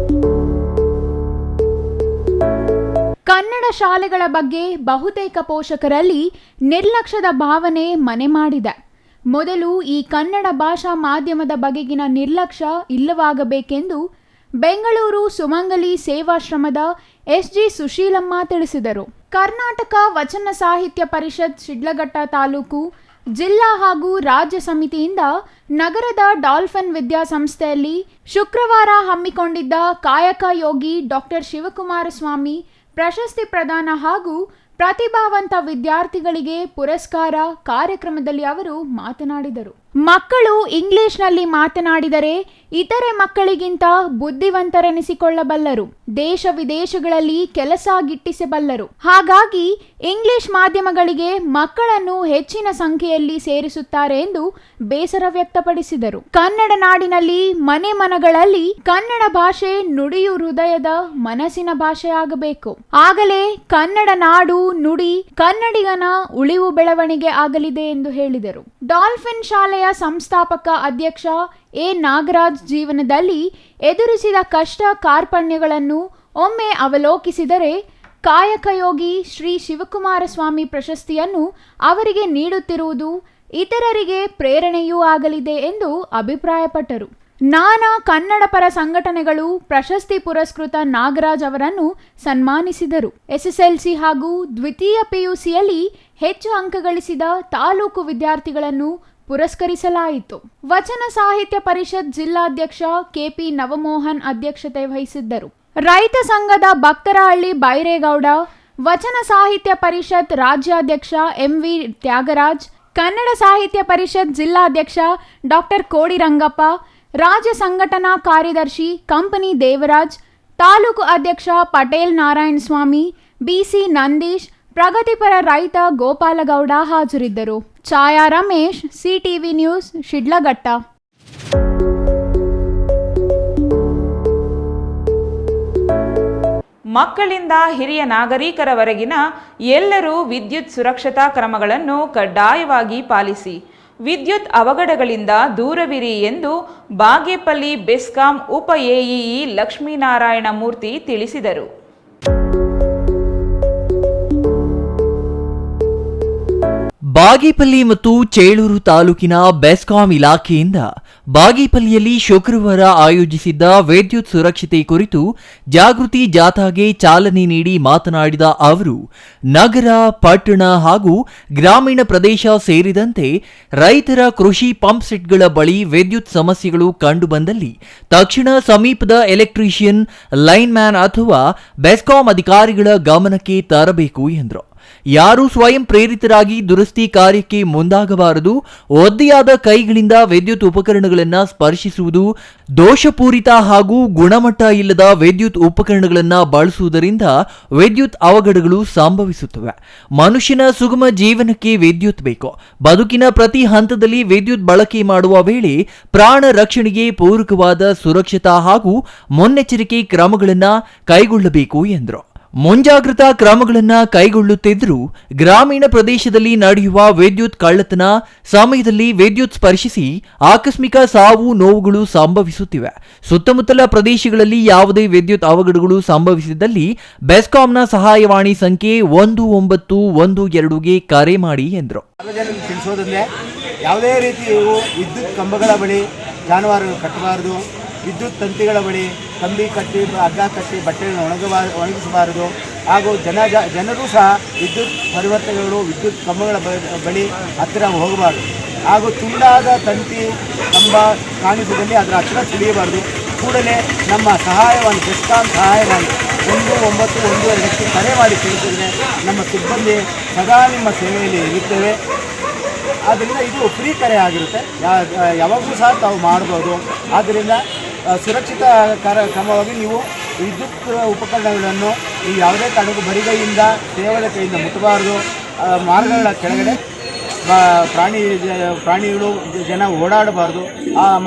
ಕನ್ನಡ ಶಾಲೆಗಳ ಬಗ್ಗೆ ಬಹುತೇಕ ಪೋಷಕರಲ್ಲಿ ನಿರ್ಲಕ್ಷ್ಯದ ಭಾವನೆ ಮನೆ ಮಾಡಿದೆ. ಮೊದಲು ಈ ಕನ್ನಡ ಭಾಷಾ ಮಾಧ್ಯಮದ ಬಗೆಗಿನ ನಿರ್ಲಕ್ಷ್ಯ ಇಲ್ಲವಾಗಬೇಕೆಂದು ಬೆಂಗಳೂರು ಸುಮಂಗಲಿ ಸೇವಾಶ್ರಮದ ಎಸ್.ಜಿ. ಸುಶೀಲಮ್ಮ ತಿಳಿಸಿದರು. ಕರ್ನಾಟಕ ವಚನ ಸಾಹಿತ್ಯ ಪರಿಷತ್ ಶಿಡ್ಲಘಟ್ಟ ತಾಲೂಕು ಜಿಲ್ಲಾ ಹಾಗೂ ರಾಜ್ಯ ಸಮಿತಿಯಿಂದ ನಗರದ ಡಾಲ್ಫಿನ್ ವಿದ್ಯಾಸಂಸ್ಥೆಯಲ್ಲಿ ಶುಕ್ರವಾರ ಹಮ್ಮಿಕೊಂಡಿದ್ದ ಕಾಯಕ ಯೋಗಿ ಡಾಕ್ಟರ್ ಶಿವಕುಮಾರ ಸ್ವಾಮಿ ಪ್ರಶಸ್ತಿ ಪ್ರದಾನ ಹಾಗೂ ಪ್ರತಿಭಾವಂತ ವಿದ್ಯಾರ್ಥಿಗಳಿಗೆ ಪುರಸ್ಕಾರ ಕಾರ್ಯಕ್ರಮದಲ್ಲಿ ಅವರು ಮಾತನಾಡಿದರು. ಮಕ್ಕಳು ಇಂಗ್ಲಿಷ್ನಲ್ಲಿ ಮಾತನಾಡಿದರೆ ಇತರೆ ಮಕ್ಕಳಿಗಿಂತ ಬುದ್ಧಿವಂತರೆನಿಸಿಕೊಳ್ಳಬಲ್ಲರು, ದೇಶ ವಿದೇಶಗಳಲ್ಲಿ ಕೆಲಸ ಗಿಟ್ಟಿಸಬಲ್ಲರು. ಹಾಗಾಗಿ ಇಂಗ್ಲಿಷ್ ಮಾಧ್ಯಮಗಳಿಗೆ ಮಕ್ಕಳನ್ನು ಹೆಚ್ಚಿನ ಸಂಖ್ಯೆಯಲ್ಲಿ ಸೇರಿಸುತ್ತಾರೆ ಎಂದು ಬೇಸರ ವ್ಯಕ್ತಪಡಿಸಿದರು. ಕನ್ನಡ ನಾಡಿನಲ್ಲಿ ಮನೆ ಮನಗಳಲ್ಲಿ ಕನ್ನಡ ಭಾಷೆ ನುಡಿಯು ಹೃದಯದ ಮನಸ್ಸಿನ ಭಾಷೆಯಾಗಬೇಕು. ಆಗಲೇ ಕನ್ನಡ ನಾಡು ನುಡಿ ಕನ್ನಡಿಗನ ಉಳಿವು ಬೆಳವಣಿಗೆ ಆಗಲಿದೆ ಎಂದು ಹೇಳಿದರು. ಡಾಲ್ಫಿನ್ ಶಾಲೆಯ ಸಂಸ್ಥಾಪಕ ಅಧ್ಯಕ್ಷ ಎ. ನಾಗರಾಜ್ ಜೀವನದಲ್ಲಿ ಎದುರಿಸಿದ ಕಷ್ಟ ಕಾರ್ಪಣ್ಯಗಳನ್ನು ಒಮ್ಮೆ ಅವಲೋಕಿಸಿದರೆ ಕಾಯಕಯೋಗಿ ಶ್ರೀ ಶಿವಕುಮಾರ ಸ್ವಾಮಿ ಪ್ರಶಸ್ತಿಯನ್ನು ಅವರಿಗೆ ನೀಡುತ್ತಿರುವುದು ಇತರರಿಗೆ ಪ್ರೇರಣೆಯೂ ಆಗಲಿದೆ ಎಂದು ಅಭಿಪ್ರಾಯಪಟ್ಟರು. ನಾನಾ ಕನ್ನಡ ಪರ ಸಂಘಟನೆಗಳು ಪ್ರಶಸ್ತಿ ಪುರಸ್ಕೃತ ನಾಗರಾಜ್ ಅವರನ್ನು ಸನ್ಮಾನಿಸಿದರು. ಎಸ್ಎಸ್ಎಲ್ಸಿ ಹಾಗೂ ದ್ವಿತೀಯ ಪಿಯುಸಿಯಲ್ಲಿ ಹೆಚ್ಚು ಅಂಕ ಗಳಿಸಿದ ತಾಲೂಕು ವಿದ್ಯಾರ್ಥಿಗಳನ್ನು ಪುರಸ್ಕರಿಸಲಾಯಿತು. ವಚನ ಸಾಹಿತ್ಯ ಪರಿಷತ್ ಜಿಲ್ಲಾಧ್ಯಕ್ಷ ಕೆಪಿ ನವಮೋಹನ್ ಅಧ್ಯಕ್ಷತೆ ವಹಿಸಿದ್ದರು. ರೈತ ಸಂಘದ ಭಕ್ತರಹಳ್ಳಿ ಬೈರೇಗೌಡ, ವಚನ ಸಾಹಿತ್ಯ ಪರಿಷತ್ ರಾಜ್ಯಾಧ್ಯಕ್ಷ ಎಂವಿ ತ್ಯಾಗರಾಜ್, ಕನ್ನಡ ಸಾಹಿತ್ಯ ಪರಿಷತ್ ಜಿಲ್ಲಾಧ್ಯಕ್ಷ ಡಾಕ್ಟರ್ ಕೋಡಿರಂಗಪ್ಪ, ರಾಜ್ಯ ಸಂಘಟನಾ ಕಾರ್ಯದರ್ಶಿ ಕಂಪನಿ ದೇವರಾಜ್, ತಾಲೂಕು ಅಧ್ಯಕ್ಷ ಪಟೇಲ್ ನಾರಾಯಣ ಸ್ವಾಮಿ, ಬಿಸಿ ನಂದೀಶ್, ಪ್ರಗತಿಪರ ರೈತ ಗೋಪಾಲಗೌಡ ಹಾಜರಿದ್ದರು. ಛಾಯಾ ರಮೇಶ್, ಸಿಟಿವಿ ನ್ಯೂಸ್, ಶಿಡ್ಲಘಟ್ಟ. ಮಕ್ಕಳಿಂದ ಹಿರಿಯ ನಾಗರಿಕರವರೆಗಿನ ಎಲ್ಲರೂ ವಿದ್ಯುತ್ ಸುರಕ್ಷತಾ ಕ್ರಮಗಳನ್ನು ಕಡ್ಡಾಯವಾಗಿ ಪಾಲಿಸಿ ವಿದ್ಯುತ್ ಅವಘಡಗಳಿಂದ ದೂರವಿರಿ ಎಂದು ಬಾಗೇಪಲ್ಲಿ ಬೆಸ್ಕಾಂ ಉಪ ಎಇಇ ಲಕ್ಷ್ಮೀನಾರಾಯಣ ಮೂರ್ತಿ ತಿಳಿಸಿದರು. ಬಾಗೇಪಲ್ಲಿ ಮತ್ತು ಚೇಳೂರು ತಾಲೂಕಿನ ಬೆಸ್ಕಾಂ ಇಲಾಖೆಯಿಂದ ಬಾಗೇಪಲ್ಲಿಯಲ್ಲಿ ಶುಕ್ರವಾರ ಆಯೋಜಿಸಿದ್ದ ವಿದ್ಯುತ್ ಸುರಕ್ಷತೆ ಕುರಿತು ಜಾಗೃತಿ ಜಾಥಾಗೆ ಚಾಲನೆ ನೀಡಿ ಮಾತನಾಡಿದ ಅವರು, ನಗರ, ಪಟ್ಟಣ ಹಾಗೂ ಗ್ರಾಮೀಣ ಪ್ರದೇಶ ಸೇರಿದಂತೆ ರೈತರ ಕೃಷಿ ಪಂಪ್ ಸೆಟ್ಗಳ ಬಳಿ ವಿದ್ಯುತ್ ಸಮಸ್ಯೆಗಳು ಕಂಡುಬಂದಲ್ಲಿ ತಕ್ಷಣ ಸಮೀಪದ ಎಲೆಕ್ಟ್ರಿಷಿಯನ್, ಲೈನ್ ಮ್ಯಾನ್ ಅಥವಾ ಬೆಸ್ಕಾಂ ಅಧಿಕಾರಿಗಳ ಗಮನಕ್ಕೆ ತರಬೇಕು ಎಂದರು. ಯಾರು ಸ್ವಯಂ ಪ್ರೇರಿತರಾಗಿ ದುರಸ್ತಿ ಕಾರ್ಯಕ್ಕೆ ಮುಂದಾಗಬಾರದು. ಒದ್ದೆಯಾದ ಕೈಗಳಿಂದ ವಿದ್ಯುತ್ ಉಪಕರಣಗಳನ್ನು ಸ್ಪರ್ಶಿಸುವುದು, ದೋಷಪೂರಿತ ಹಾಗೂ ಗುಣಮಟ್ಟ ಇಲ್ಲದ ವಿದ್ಯುತ್ ಉಪಕರಣಗಳನ್ನು ಬಳಸುವುದರಿಂದ ವಿದ್ಯುತ್ ಅವಘಡಗಳು ಸಂಭವಿಸುತ್ತವೆ. ಮನುಷ್ಯನ ಸುಗಮ ಜೀವನಕ್ಕೆ ವಿದ್ಯುತ್ ಬೇಕು. ಬದುಕಿನ ಪ್ರತಿ ಹಂತದಲ್ಲಿ ವಿದ್ಯುತ್ ಬಳಕೆ ಮಾಡುವ ವೇಳೆ ಪ್ರಾಣ ರಕ್ಷಣೆಗೆ ಪೂರಕವಾದ ಸುರಕ್ಷತಾ ಹಾಗೂ ಮುನ್ನೆಚ್ಚರಿಕೆ ಕ್ರಮಗಳನ್ನು ಕೈಗೊಳ್ಳಬೇಕು ಎಂದರು. ಮುಂಜಾಗ್ರತಾ ಕ್ರಮಗಳನ್ನು ಕೈಗೊಳ್ಳುತ್ತಿದ್ದರೂ ಗ್ರಾಮೀಣ ಪ್ರದೇಶದಲ್ಲಿ ನಡೆಯುವ ವಿದ್ಯುತ್ ಕಳ್ಳತನ ಸಮಯದಲ್ಲಿ ವಿದ್ಯುತ್ ಸ್ಪರ್ಶಿಸಿ ಆಕಸ್ಮಿಕ ಸಾವು ನೋವುಗಳು ಸಂಭವಿಸುತ್ತಿವೆ. ಸುತ್ತಮುತ್ತಲ ಪ್ರದೇಶಗಳಲ್ಲಿ ಯಾವುದೇ ವಿದ್ಯುತ್ ಅವಘಡಗಳು ಸಂಭವಿಸಿದಲ್ಲಿ ಬೆಸ್ಕಾಂನ ಸಹಾಯವಾಣಿ ಸಂಖ್ಯೆ 1912ಗೆ ಕರೆ ಮಾಡಿ ಎಂದರು. ಸಾರ್ವಜನಿಕರಿಗೆ ತಿಳಿಸೋದಂದ್ರೆ ಯಾವುದೇ ರೀತಿ ವಿದ್ಯುತ್ ಕಂಬಗಳ ಬಳಿ ಜಾನುವಾರು ಕಟ್ಟಬಾರದು, ವಿದ್ಯುತ್ ತಂತಿಗಳ ಬಳಿ ಕಂಬಿ ಕಟ್ಟಿ ಹಗ್ಗ ಕಟ್ಟಿ ಬಟ್ಟೆಯನ್ನು ಒಣಗಿಸಬಾರದು. ಹಾಗೂ ಜನರು ಸಹ ವಿದ್ಯುತ್ ಪರಿವರ್ತನೆಗಳು ವಿದ್ಯುತ್ ಕಂಬಗಳ ಬಳಿ ಹತ್ತಿರ ಹೋಗಬಾರದು. ಹಾಗೂ ತುಂಡಾದ ತಂತಿ ಕಂಬ ಕಾಣಿಸಿದಲ್ಲಿ ಅದರ ಹತ್ತಿರ ಸುಳಿಯಬಾರದು. ಕೂಡಲೇ ನಮ್ಮ ಸಹಾಯವಾಣಿ ಬೆಸ್ಕಾಂ ಸಹಾಯವಾಣಿ 1912ಕ್ಕೆ ಕರೆ ಮಾಡಿ ತಿಳಿಸಿದರೆ ನಮ್ಮ ಸಿಬ್ಬಂದಿ ಸದಾ ನಿಮ್ಮ ಸೇವೆಯಲ್ಲಿ ಇರುತ್ತೇವೆ. ಆದ್ದರಿಂದ ಇದು ಫ್ರೀ ಕರೆ ಆಗಿರುತ್ತೆ, ಯಾವಾಗಲೂ ಸಹ ತಾವು ಮಾಡ್ಬೋದು. ಆದ್ದರಿಂದ ಸುರಕ್ಷಿತ ಕ್ರಮವಾಗಿ ನೀವು ವಿದ್ಯುತ್ ಉಪಕರಣಗಳನ್ನು ನೀವು ಯಾವುದೇ ಕಾರಣಕ್ಕೂ ಬರಿಗೈಯಿಂದ ಸೇವದ ಕೈಯಿಂದ ಮುಟ್ಟಬಾರದು. ಮಾರ್ಗಗಳ ಕೆಳಗಡೆ ಪ್ರಾಣಿಗಳು ಜನ ಓಡಾಡಬಾರ್ದು.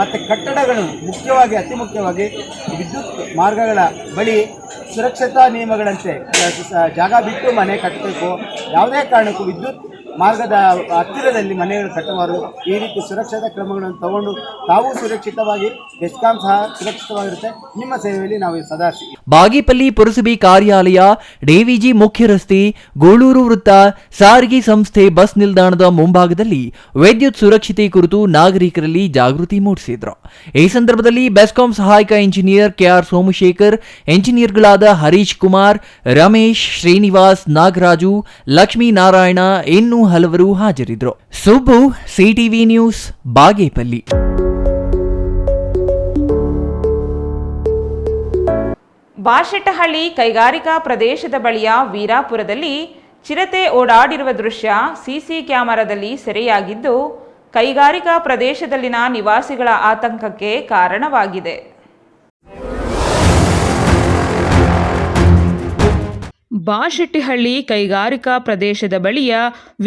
ಮತ್ತು ಕಟ್ಟಡಗಳು ಮುಖ್ಯವಾಗಿ ಅತಿ ಮುಖ್ಯವಾಗಿ ವಿದ್ಯುತ್ ಮಾರ್ಗಗಳ ಬಳಿ ಸುರಕ್ಷತಾ ನಿಯಮಗಳಂತೆ ಜಾಗ ಬಿಟ್ಟು ಮನೆ ಕಟ್ಟಬೇಕು. ಯಾವುದೇ ಕಾರಣಕ್ಕೂ ವಿದ್ಯುತ್ ಮಾರ್ಗದ ಹತ್ತಿರದಲ್ಲಿ ಮನೆಗಳು ಕಟ್ಟಬಾರದು. ಈ ರೀತಿ ಸುರಕ್ಷತಾ ಕ್ರಮಗಳನ್ನು ತಗೊಂಡು ತಾವು ಸುರಕ್ಷಿತವಾಗಿ ಬೆಸ್ಕಾಂ ಸಹ ಸುರಕ್ಷಿತವಾಗಿರುತ್ತೆ. ನಿಮ್ಮ ಸೇವೆಯಲ್ಲಿ ನಾವು ಸದಾ ಬಾಗೇಪಲ್ಲಿ ಪುರಸಭೆ ಕಾರ್ಯಾಲಯ, ಡಿವಿಜಿ ಮುಖ್ಯ ರಸ್ತೆ, ಗೋಳೂರು ವೃತ್ತ, ಸಾರಿಗೆ ಸಂಸ್ಥೆ ಬಸ್ ನಿಲ್ದಾಣದ ಮುಂಭಾಗದಲ್ಲಿ ವಿದ್ಯುತ್ ಸುರಕ್ಷತೆ ಕುರಿತು ನಾಗರಿಕರಲ್ಲಿ ಜಾಗೃತಿ ಮೂಡಿಸಿದ್ರು. ಈ ಸಂದರ್ಭದಲ್ಲಿ ಬೆಸ್ಕಾಂ ಸಹಾಯಕ ಇಂಜಿನಿಯರ್ ಕೆಆರ್ ಸೋಮಶೇಖರ್, ಇಂಜಿನಿಯರ್ಗಳಾದ ಹರೀಶ್ ಕುಮಾರ್, ರಮೇಶ್, ಶ್ರೀನಿವಾಸ್, ನಾಗರಾಜು, ಲಕ್ಷ್ಮೀನಾರಾಯಣ ಇನ್ನೂ ಹಲವರು ಹಾಜರಿದ್ದರು. Subbu, CTV news, Bagepalli. ಬಾಶೆಟ್ಟಹಳ್ಳಿ ಕೈಗಾರಿಕಾ ಪ್ರದೇಶದ ಬಳಿಯ ವೀರಾಪುರದಲ್ಲಿ ಚಿರತೆ ಓಡಾಡಿರುವ ದೃಶ್ಯ ಸಿಸಿ ಕ್ಯಾಮೆರಾದಲ್ಲಿ ಸೆರೆಯಾಗಿದ್ದು, ಕೈಗಾರಿಕಾ ಪ್ರದೇಶದಲ್ಲಿನ ನಿವಾಸಿಗಳ ಆತಂಕಕ್ಕೆ ಕಾರಣವಾಗಿದೆ. ಬಾಶೆಟ್ಟಿಹಳ್ಳಿ ಕೈಗಾರಿಕಾ ಪ್ರದೇಶದ ಬಳಿಯ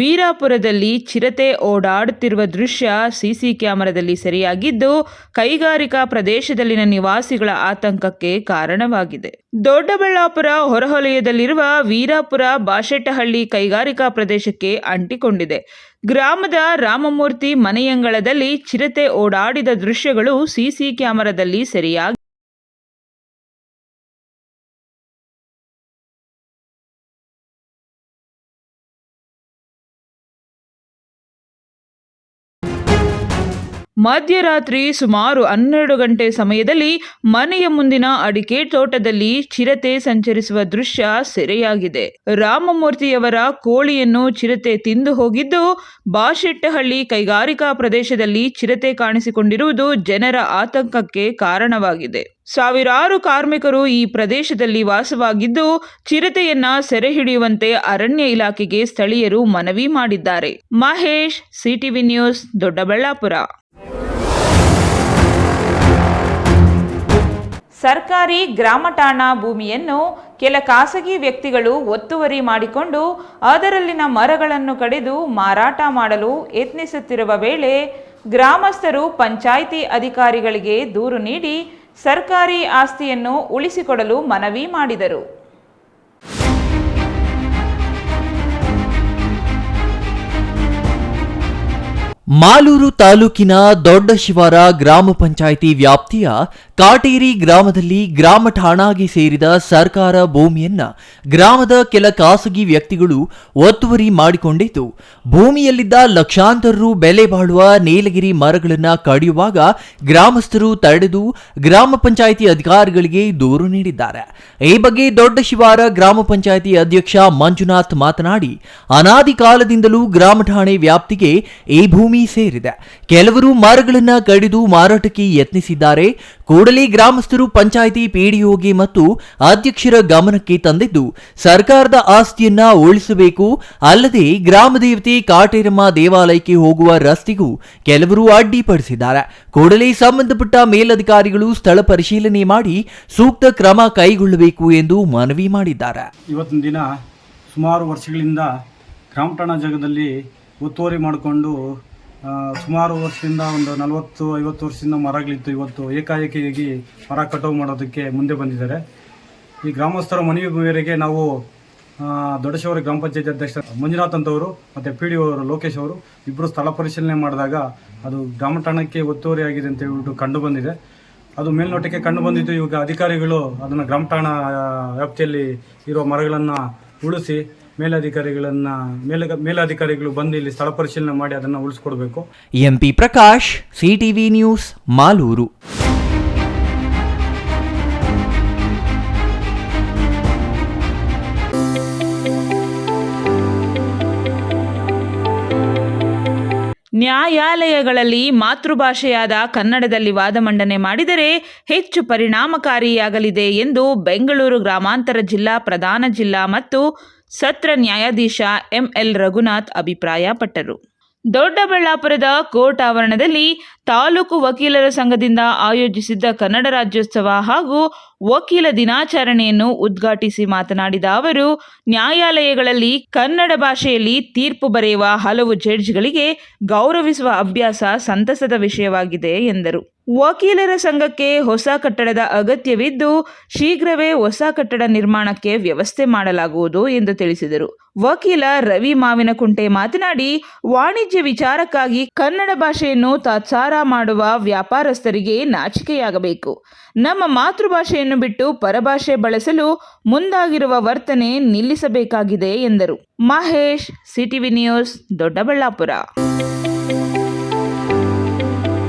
ವೀರಾಪುರದಲ್ಲಿ ಚಿರತೆ ಓಡಾಡುತ್ತಿರುವ ದೃಶ್ಯ ಸಿಸಿ ಕ್ಯಾಮೆರಾದಲ್ಲಿ ಸೆರೆಯಾಗಿದ್ದು, ಕೈಗಾರಿಕಾ ಪ್ರದೇಶದಲ್ಲಿನ ನಿವಾಸಿಗಳ ಆತಂಕಕ್ಕೆ ಕಾರಣವಾಗಿದೆ. ದೊಡ್ಡಬಳ್ಳಾಪುರ ಹೊರವಲಯದಲ್ಲಿರುವ ವೀರಾಪುರ ಬಾಶೆಟ್ಟಹಳ್ಳಿ ಕೈಗಾರಿಕಾ ಪ್ರದೇಶಕ್ಕೆ ಅಂಟಿಕೊಂಡಿದೆ. ಗ್ರಾಮದ ರಾಮಮೂರ್ತಿ ಮನೆಯಂಗಳದಲ್ಲಿ ಚಿರತೆ ಓಡಾಡಿದ ದೃಶ್ಯಗಳು ಸಿಸಿ ಕ್ಯಾಮೆರಾದಲ್ಲಿ ಸೆರೆಯಾಗಿವೆ. ಮಧ್ಯರಾತ್ರಿ ಸುಮಾರು 12 ಗಂಟೆ ಸಮಯದಲ್ಲಿ ಮನೆಯ ಮುಂದಿನ ಅಡಿಕೆ ತೋಟದಲ್ಲಿ ಚಿರತೆ ಸಂಚರಿಸುವ ದೃಶ್ಯ ಸೆರೆಯಾಗಿದೆ. ರಾಮಮೂರ್ತಿಯವರ ಕೋಳಿಯನ್ನು ಚಿರತೆ ತಿಂದು ಹೋಗಿದ್ದು, ಬಾಶೆಟ್ಟಹಳ್ಳಿ ಕೈಗಾರಿಕಾ ಪ್ರದೇಶದಲ್ಲಿ ಚಿರತೆ ಕಾಣಿಸಿಕೊಂಡಿರುವುದು ಜನರ ಆತಂಕಕ್ಕೆ ಕಾರಣವಾಗಿದೆ. ಸಾವಿರಾರು ಕಾರ್ಮಿಕರು ಈ ಪ್ರದೇಶದಲ್ಲಿ ವಾಸವಾಗಿದ್ದು, ಚಿರತೆಯನ್ನ ಸೆರೆ ಹಿಡಿಯುವಂತೆ ಅರಣ್ಯ ಇಲಾಖೆಗೆ ಸ್ಥಳೀಯರು ಮನವಿ ಮಾಡಿದ್ದಾರೆ. Mahesh, CTV news, Doddaballapur. ಸರ್ಕಾರಿ ಗ್ರಾಮ ಠಾಣಾ ಭೂಮಿಯನ್ನು ಕೆಲ ಖಾಸಗಿ ವ್ಯಕ್ತಿಗಳು ಒತ್ತುವರಿ ಮಾಡಿಕೊಂಡು ಅದರಲ್ಲಿನ ಮರಗಳನ್ನು ಕಡಿದು ಮಾರಾಟ ಮಾಡಲು ಯತ್ನಿಸುತ್ತಿರುವ ವೇಳೆ ಗ್ರಾಮಸ್ಥರು ಪಂಚಾಯಿತಿ ಅಧಿಕಾರಿಗಳಿಗೆ ದೂರು ನೀಡಿ ಸರ್ಕಾರಿ ಆಸ್ತಿಯನ್ನು ಉಳಿಸಿಕೊಡಲು ಮನವಿ ಮಾಡಿದರು. ಮಾಲೂರು ತಾಲೂಕಿನ ದೊಡ್ಡ ಶಿವಾರ ಗ್ರಾಮ ಪಂಚಾಯಿತಿ ವ್ಯಾಪ್ತಿಯ ಕಾಟೇರಿ ಗ್ರಾಮದಲ್ಲಿ ಗ್ರಾಮ ಠಾಣಾಗೆ ಸೇರಿದ ಸರ್ಕಾರ ಭೂಮಿಯನ್ನ ಗ್ರಾಮದ ಕೆಲ ಖಾಸಗಿ ವ್ಯಕ್ತಿಗಳು ಒತ್ತುವರಿ ಮಾಡಿಕೊಂಡಿದ್ದು, ಭೂಮಿಯಲ್ಲಿದ್ದ ಲಕ್ಷಾಂತರ ರು ಬೆಲೆ ಬಾಳುವ ನೀಲಗಿರಿ ಮರಗಳನ್ನು ಕಡಿಯುವಾಗ ಗ್ರಾಮಸ್ಥರು ತಡೆದು ಗ್ರಾಮ ಪಂಚಾಯಿತಿ ಅಧಿಕಾರಿಗಳಿಗೆ ದೂರು ನೀಡಿದ್ದಾರೆ. ಈ ಬಗ್ಗೆ ದೊಡ್ಡ ಶಿವಾರ ಗ್ರಾಮ ಪಂಚಾಯಿತಿ ಅಧ್ಯಕ್ಷ ಮಂಜುನಾಥ್ ಮಾತನಾಡಿ, ಅನಾದಿ ಕಾಲದಿಂದಲೂ ಗ್ರಾಮ ಠಾಣೆ ವ್ಯಾಪ್ತಿಗೆ ಈ ಭೂಮಿ ಸೇರಿದೆ. ಕೆಲವರು ಮರಗಳನ್ನು ಕಡಿದು ಮಾರಾಟಕ್ಕೆ ಯತ್ನಿಸಿದ್ದಾರೆ. ಕೂಡಲೇ ಗ್ರಾಮಸ್ಥರು ಪಂಚಾಯಿತಿ ಪಿಡಿಒಗೆ ಮತ್ತು ಅಧ್ಯಕ್ಷರ ಗಮನಕ್ಕೆ ತಂದಿದ್ದು ಸರ್ಕಾರದ ಆಸ್ತಿಯನ್ನ ಉಳಿಸಬೇಕು, ಅಲ್ಲದೆ ಗ್ರಾಮ ದೇವತೆ ಕಾಟೇರಮ್ಮ ದೇವಾಲಯಕ್ಕೆ ಹೋಗುವ ರಸ್ತೆಗೂ ಕೆಲವರು ಅಡ್ಡಿಪಡಿಸಿದ್ದಾರೆ. ಕೂಡಲೇ ಸಂಬಂಧಪಟ್ಟ ಮೇಲಧಿಕಾರಿಗಳು ಸ್ಥಳ ಪರಿಶೀಲನೆ ಮಾಡಿ ಸೂಕ್ತ ಕ್ರಮ ಕೈಗೊಳ್ಳಬೇಕು ಎಂದು ಮನವಿ ಮಾಡಿದ್ದಾರೆ. ಇವತ್ತಿನ ದಿನ ಸುಮಾರು ವರ್ಷಗಳಿಂದ ಗ್ರಾಮಠಾಣ ಜಾಗದಲ್ಲಿ ಒತ್ತುವರಿ ಮಾಡಿಕೊಂಡು ಸುಮಾರು ವರ್ಷದಿಂದ ಒಂದು 40-50 ವರ್ಷದಿಂದ ಮರಗಳಿತ್ತು. ಇವತ್ತು ಏಕಾಏಕಿಯಾಗಿ ಮರ ಕಟಾವು ಮಾಡೋದಕ್ಕೆ ಮುಂದೆ ಬಂದಿದ್ದಾರೆ. ಈ ಗ್ರಾಮಸ್ಥರ ಮನವಿ ಮೇರೆಗೆ ನಾವು ದೊಡ್ಡಶೇವರ ಗ್ರಾಮ ಪಂಚಾಯತ್ ಅಧ್ಯಕ್ಷ ಮಂಜುನಾಥ್ ಅಂತವರು ಮತ್ತು PDO ಅವರು ಲೋಕೇಶ್ ಅವರು ಇಬ್ಬರು ಸ್ಥಳ ಪರಿಶೀಲನೆ ಮಾಡಿದಾಗ ಅದು ಗ್ರಾಮಠಾಣಕ್ಕೆ ಒತ್ತುವರಿ ಆಗಿದೆ ಅಂತ ಹೇಳ್ಬಿಟ್ಟು ಕಂಡು ಬಂದಿದೆ. ಅದು ಮೇಲ್ನೋಟಕ್ಕೆ ಕಂಡು ಬಂದಿದ್ದು. ಇವಾಗ ಅಧಿಕಾರಿಗಳು ಅದನ್ನು ಗ್ರಾಮಠಾಣ ವ್ಯಾಪ್ತಿಯಲ್ಲಿ ಇರುವ ಮರಗಳನ್ನು ಉಳಿಸಿ ಮೇಲಧಿಕಾರಿಗಳು ಬಂದು ಇಲ್ಲಿ ಸ್ಥಳ ಪರಿಶೀಲನೆ ಮಾಡಿ ಅದನ್ನು ಉಳಿಸ್ಕೊಡ್ಬೇಕು. MP Prakash, CTV news, Malur. ನ್ಯಾಯಾಲಯಗಳಲ್ಲಿ ಮಾತೃಭಾಷೆಯಾದ ಕನ್ನಡದಲ್ಲಿ ವಾದ ಮಂಡನೆ ಮಾಡಿದರೆ ಹೆಚ್ಚು ಪರಿಣಾಮಕಾರಿಯಾಗಲಿದೆ ಎಂದು ಬೆಂಗಳೂರು ಗ್ರಾಮಾಂತರ ಜಿಲ್ಲಾ ಪ್ರಧಾನ ಜಿಲ್ಲಾ ಮತ್ತು ಸತ್ರ ನ್ಯಾಯಾಧೀಶ ML ರಘುನಾಥ್ ಅಭಿಪ್ರಾಯಪಟ್ಟರು. ದೊಡ್ಡಬಳ್ಳಾಪುರದ ಕೋರ್ಟ್ ಆವರಣದಲ್ಲಿ ತಾಲೂಕು ವಕೀಲರ ಸಂಘದಿಂದ ಆಯೋಜಿಸಿದ್ದ ಕನ್ನಡ ರಾಜ್ಯೋತ್ಸವ ಹಾಗೂ ವಕೀಲ ದಿನಾಚರಣೆಯನ್ನು ಉದ್ಘಾಟಿಸಿ ಮಾತನಾಡಿದ ಅವರು, ನ್ಯಾಯಾಲಯಗಳಲ್ಲಿ ಕನ್ನಡ ಭಾಷೆಯಲ್ಲಿ ತೀರ್ಪು ಬರೆಯುವ ಹಲವು ಜಡ್ಜ್ಗಳಿಗೆ ಗೌರವಿಸುವ ಅಭ್ಯಾಸ ಸಂತಸದ ವಿಷಯವಾಗಿದೆ ಎಂದರು. ವಕೀಲರ ಸಂಘಕ್ಕೆ ಹೊಸ ಕಟ್ಟಡದ ಅಗತ್ಯವಿದ್ದು ಶೀಘ್ರವೇ ಹೊಸ ಕಟ್ಟಡ ನಿರ್ಮಾಣಕ್ಕೆ ವ್ಯವಸ್ಥೆ ಮಾಡಲಾಗುವುದು ಎಂದು ತಿಳಿಸಿದರು. ವಕೀಲ ರವಿ ಮಾವಿನಕುಂಟೆ ಮಾತನಾಡಿ, ವಾಣಿಜ್ಯ ವಿಚಾರಕ್ಕಾಗಿ ಕನ್ನಡ ಭಾಷೆಯನ್ನು ತಾತ್ಸಾರ ಮಾಡುವ ವ್ಯಾಪಾರಸ್ಥರಿಗೆ ನಾಚಿಕೆಯಾಗಬೇಕು. ನಮ್ಮ ಮಾತೃಭಾಷೆಯನ್ನು ಬಿಟ್ಟು ಪರಭಾಷೆ ಬಳಸಲು ಮುಂದಾಗಿರುವ ವರ್ತನೆ ನಿಲ್ಲಿಸಬೇಕಾಗಿದೆ ಎಂದರು. Mahesh, CTV news, Doddaballapur.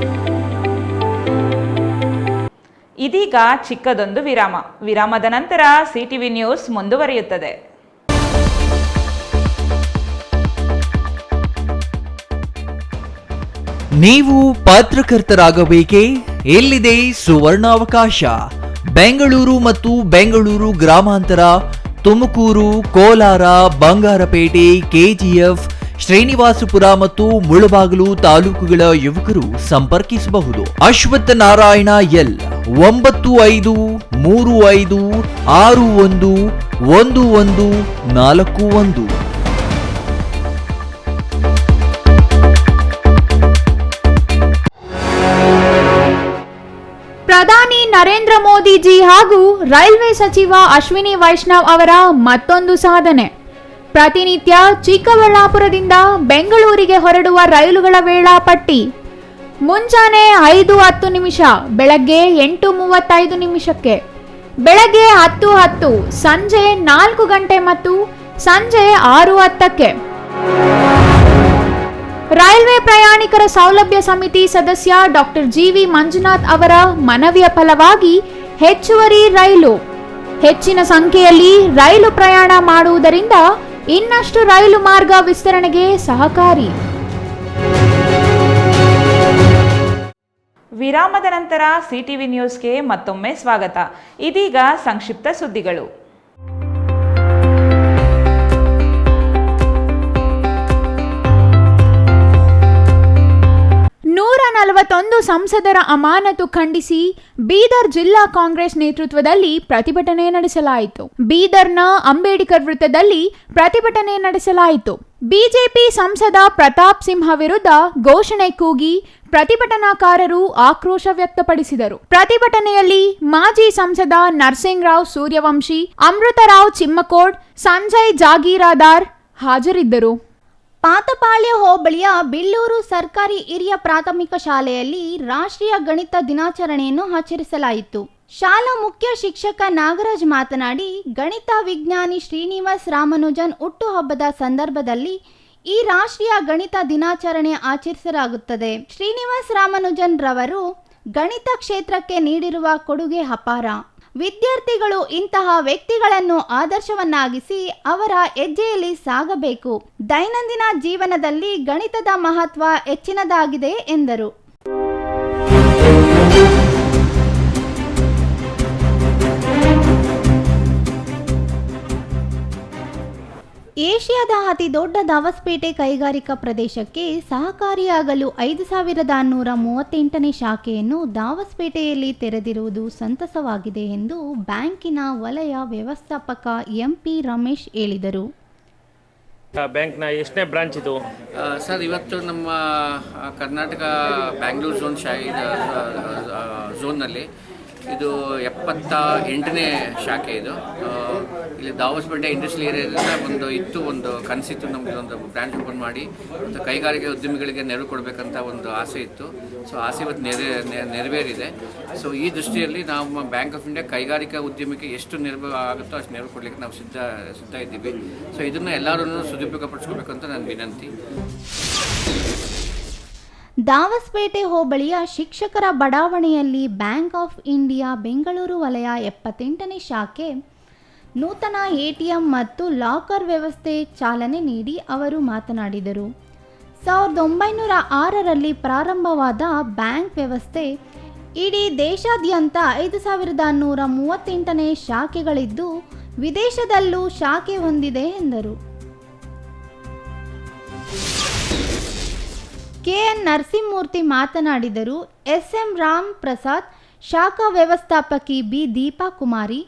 ಇದೀಗ ಚಿಕ್ಕದೊಂದು ವಿರಾಮದ ನಂತರ CTV ನ್ಯೂಸ್ ಮುಂದುವರಿಯುತ್ತದೆ. ನೀವು ಪತ್ರಕರ್ತರಾಗಬೇಕೇ? ಎಲ್ಲಿದೆ ಸುವರ್ಣಾವಕಾಶ. ಬೆಂಗಳೂರು ಮತ್ತು ಬೆಂಗಳೂರು ಗ್ರಾಮಾಂತರ, ತುಮಕೂರು, ಕೋಲಾರ, ಬಂಗಾರಪೇಟೆ, KGF, ಶ್ರೀನಿವಾಸಪುರ ಮತ್ತು ಮುಳಬಾಗಿಲು ತಾಲೂಕುಗಳ ಯುವಕರು ಸಂಪರ್ಕಿಸಬಹುದು. ಅಶ್ವತ್ಥ ನಾರಾಯಣ L 9535611141. ಪ್ರಧಾನಿ ನರೇಂದ್ರ ಮೋದಿಜಿ ಹಾಗೂ ರೈಲ್ವೆ ಸಚಿವ ಅಶ್ವಿನಿ ವೈಷ್ಣವ್ ಅವರ ಮತ್ತೊಂದು ಸಾಧನೆ. ಪ್ರತಿನಿತ್ಯ ಚಿಕ್ಕಬಳ್ಳಾಪುರದಿಂದ ಬೆಂಗಳೂರಿಗೆ ಹೊರಡುವ ರೈಲುಗಳ ವೇಳಾಪಟ್ಟಿ. ಮುಂಜಾನೆ 5:10, ಬೆಳಗ್ಗೆ 8:35, ಬೆಳಗ್ಗೆ 10:10, ಸಂಜೆ 4 ಗಂಟೆ ಮತ್ತು ಸಂಜೆ 6:10. ರೈಲ್ವೆ ಪ್ರಯಾಣಿಕರ ಸೌಲಭ್ಯ ಸಮಿತಿ ಸದಸ್ಯ ಡಾಕ್ಟರ್ GV ಮಂಜುನಾಥ್ ಅವರ ಮನವಿಯ ಫಲವಾಗಿ ಹೆಚ್ಚುವರಿ ರೈಲು. ಹೆಚ್ಚಿನ ಸಂಖ್ಯೆಯಲ್ಲಿ ರೈಲು ಪ್ರಯಾಣ ಮಾಡುವುದರಿಂದ ಇನ್ನಷ್ಟು ರೈಲು ಮಾರ್ಗ ವಿಸ್ತರಣೆಗೆ ಸಹಕಾರಿ. ವಿರಾಮದ ನಂತರ CTV ನ್ಯೂಸ್ಗೆ ಮತ್ತೊಮ್ಮೆ ಸ್ವಾಗತ. ಇದೀಗ ಸಂಕ್ಷಿಪ್ತ ಸುದ್ದಿಗಳು. 141 ಸಂಸದರ ಅಮಾನತು ಖಂಡಿಸಿ ಬೀದರ್ ಜಿಲ್ಲಾ ಕಾಂಗ್ರೆಸ್ ನೇತೃತ್ವದಲ್ಲಿ ಪ್ರತಿಭಟನೆ ನಡೆಸಲಾಯಿತು. ಬೀದರ್ನ ಅಂಬೇಡ್ಕರ್ ವೃತ್ತದಲ್ಲಿ ಪ್ರತಿಭಟನೆ ನಡೆಸಲಾಯಿತು. ಬಿಜೆಪಿ ಸಂಸದ ಪ್ರತಾಪ್ ಸಿಂಹ ವಿರುದ್ಧ ಘೋಷಣೆ ಕೂಗಿ ಪ್ರತಿಭಟನಾಕಾರರು ಆಕ್ರೋಶ ವ್ಯಕ್ತಪಡಿಸಿದರು. ಪ್ರತಿಭಟನೆಯಲ್ಲಿ ಮಾಜಿ ಸಂಸದ ನರಸಿಂಗರಾವ್ ಸೂರ್ಯವಂಶಿ, ಅಮೃತರಾವ್ ಚಿಮ್ಮಕೋಡ್, ಸಂಜಯ್ ಜಾಗೀರಾದಾರ್ ಹಾಜರಿದ್ದರು. ಪಾತಪಾಳ್ಯ ಹೋಬಳಿಯ ಬಿಲ್ಲೂರು ಸರ್ಕಾರಿ ಹಿರಿಯ ಪ್ರಾಥಮಿಕ ಶಾಲೆಯಲ್ಲಿ ರಾಷ್ಟ್ರೀಯ ಗಣಿತ ದಿನಾಚರಣೆಯನ್ನು ಆಚರಿಸಲಾಯಿತು. ಶಾಲಾ ಮುಖ್ಯ ಶಿಕ್ಷಕ ನಾಗರಾಜ್ ಮಾತನಾಡಿ, ಗಣಿತ ವಿಜ್ಞಾನಿ ಶ್ರೀನಿವಾಸ್ ರಾಮಾನುಜನ್ ಹುಟ್ಟುಹಬ್ಬದ ಸಂದರ್ಭದಲ್ಲಿ ಈ ರಾಷ್ಟ್ರೀಯ ಗಣಿತ ದಿನಾಚರಣೆ ಆಚರಿಸಲಾಗುತ್ತದೆ. ಶ್ರೀನಿವಾಸ್ ರಾಮಾನುಜನ್ ರವರು ಗಣಿತ ಕ್ಷೇತ್ರಕ್ಕೆ ನೀಡಿರುವ ಕೊಡುಗೆ ಅಪಾರ. ವಿದ್ಯಾರ್ಥಿಗಳು ಇಂತಹ ವ್ಯಕ್ತಿಗಳನ್ನು ಆದರ್ಶವನ್ನಾಗಿಸಿ ಅವರ ಹೆಜ್ಜೆಯಲ್ಲಿ ಸಾಗಬೇಕು. ದೈನಂದಿನ ಜೀವನದಲ್ಲಿ ಗಣಿತದ ಮಹತ್ವ ಹೆಚ್ಚಿನದಾಗಿದೆ ಎಂದರು. ಏಷ್ಯಾದ ಅತಿ ದೊಡ್ಡ ದಾವಸ್ಪೇಟೆ ಕೈಗಾರಿಕಾ ಪ್ರದೇಶಕ್ಕೆ ಸಹಕಾರಿಯಾಗಲು 5138ನೇ ಶಾಖೆಯನ್ನು ದಾವಸ್ಪೇಟೆಯಲ್ಲಿ ತೆರೆದಿರುವುದು ಸಂತಸವಾಗಿದೆ ಎಂದು ಬ್ಯಾಂಕಿನ ವಲಯ ವ್ಯವಸ್ಥಾಪಕ ಎಂಪಿ ರಮೇಶ್ ಹೇಳಿದರು. ಬ್ಯಾಂಕ್ನ ಎಷ್ಟನೇ ಬ್ರಾಂಚ್ ಇದು? ಸರ್, ಇವತ್ತು ನಮ್ಮ ಕರ್ನಾಟಕ ಬ್ಯಾಂಗ್ಳೂರು ಝೋನ್ನಲ್ಲಿ ಇದು 78ನೇ ಶಾಖೆ. ಇದು ಇಲ್ಲಿ ದಾವಸ್ಪೇಟೆ ಇಂಡಸ್ಟ್ರಿಯಲ್ ಏರಿಯಾದಿಂದ ಒಂದು ಕನಸಿತ್ತು, ನಮಗೆ ಒಂದು ಬ್ರಾಂಚ್ ಓಪನ್ ಮಾಡಿ ಮತ್ತು ಕೈಗಾರಿಕೆ ಉದ್ಯಮಿಗಳಿಗೆ ನೆರವು ಕೊಡಬೇಕಂತ ಒಂದು ಆಸೆ ಇತ್ತು. ಸೊ ಆಸೆ ಇವತ್ತು ನೆರವೇರಿದೆ. ಸೊ ಈ ದೃಷ್ಟಿಯಲ್ಲಿ ನಾವು ಬ್ಯಾಂಕ್ ಆಫ್ ಇಂಡಿಯಾ ಕೈಗಾರಿಕಾ ಉದ್ಯಮಕ್ಕೆ ಎಷ್ಟು ನೆರವು ಆಗುತ್ತೋ ಅಷ್ಟು ನೆರವು ಕೊಡಲಿಕ್ಕೆ ನಾವು ಸಿದ್ಧ ಇದ್ದೀವಿ. ಸೊ ಇದನ್ನು ಎಲ್ಲರೂ ಸದುಪಯೋಗಪಡಿಸ್ಕೋಬೇಕು ಅಂತ ನನ್ನ ವಿನಂತಿ. ದಾವಸ್ಪೇಟೆ ಹೋಬಳಿಯ ಶಿಕ್ಷಕರ ಬಡಾವಣೆಯಲ್ಲಿ ಬ್ಯಾಂಕ್ ಆಫ್ ಇಂಡಿಯಾ ಬೆಂಗಳೂರು ವಲಯ 78ನೇ ಶಾಖೆ ನೂತನ ಎಟಿಎಂ ಮತ್ತು ಲಾಕರ್ ವ್ಯವಸ್ಥೆ ಚಾಲನೆ ನೀಡಿ ಅವರು ಮಾತನಾಡಿದರು. 1906ರಲ್ಲಿ ಪ್ರಾರಂಭವಾದ ಬ್ಯಾಂಕ್ ವ್ಯವಸ್ಥೆ ಇಡೀ ದೇಶಾದ್ಯಂತ 5138ನೇ ಶಾಖೆಗಳಿದ್ದು ವಿದೇಶದಲ್ಲೂ ಶಾಖೆ ಹೊಂದಿದೆ ಎಂದರು. ಕೆಎನ್ ನರಸಿಂಹಮೂರ್ತಿ ಮಾತನಾಡಿದರು. ಎಸ್ಎಂ ರಾಮ್ ಪ್ರಸಾದ್, ಶಾಖಾ ವ್ಯವಸ್ಥಾಪಕಿ ಬಿ ದೀಪಾ ಕುಮಾರಿ,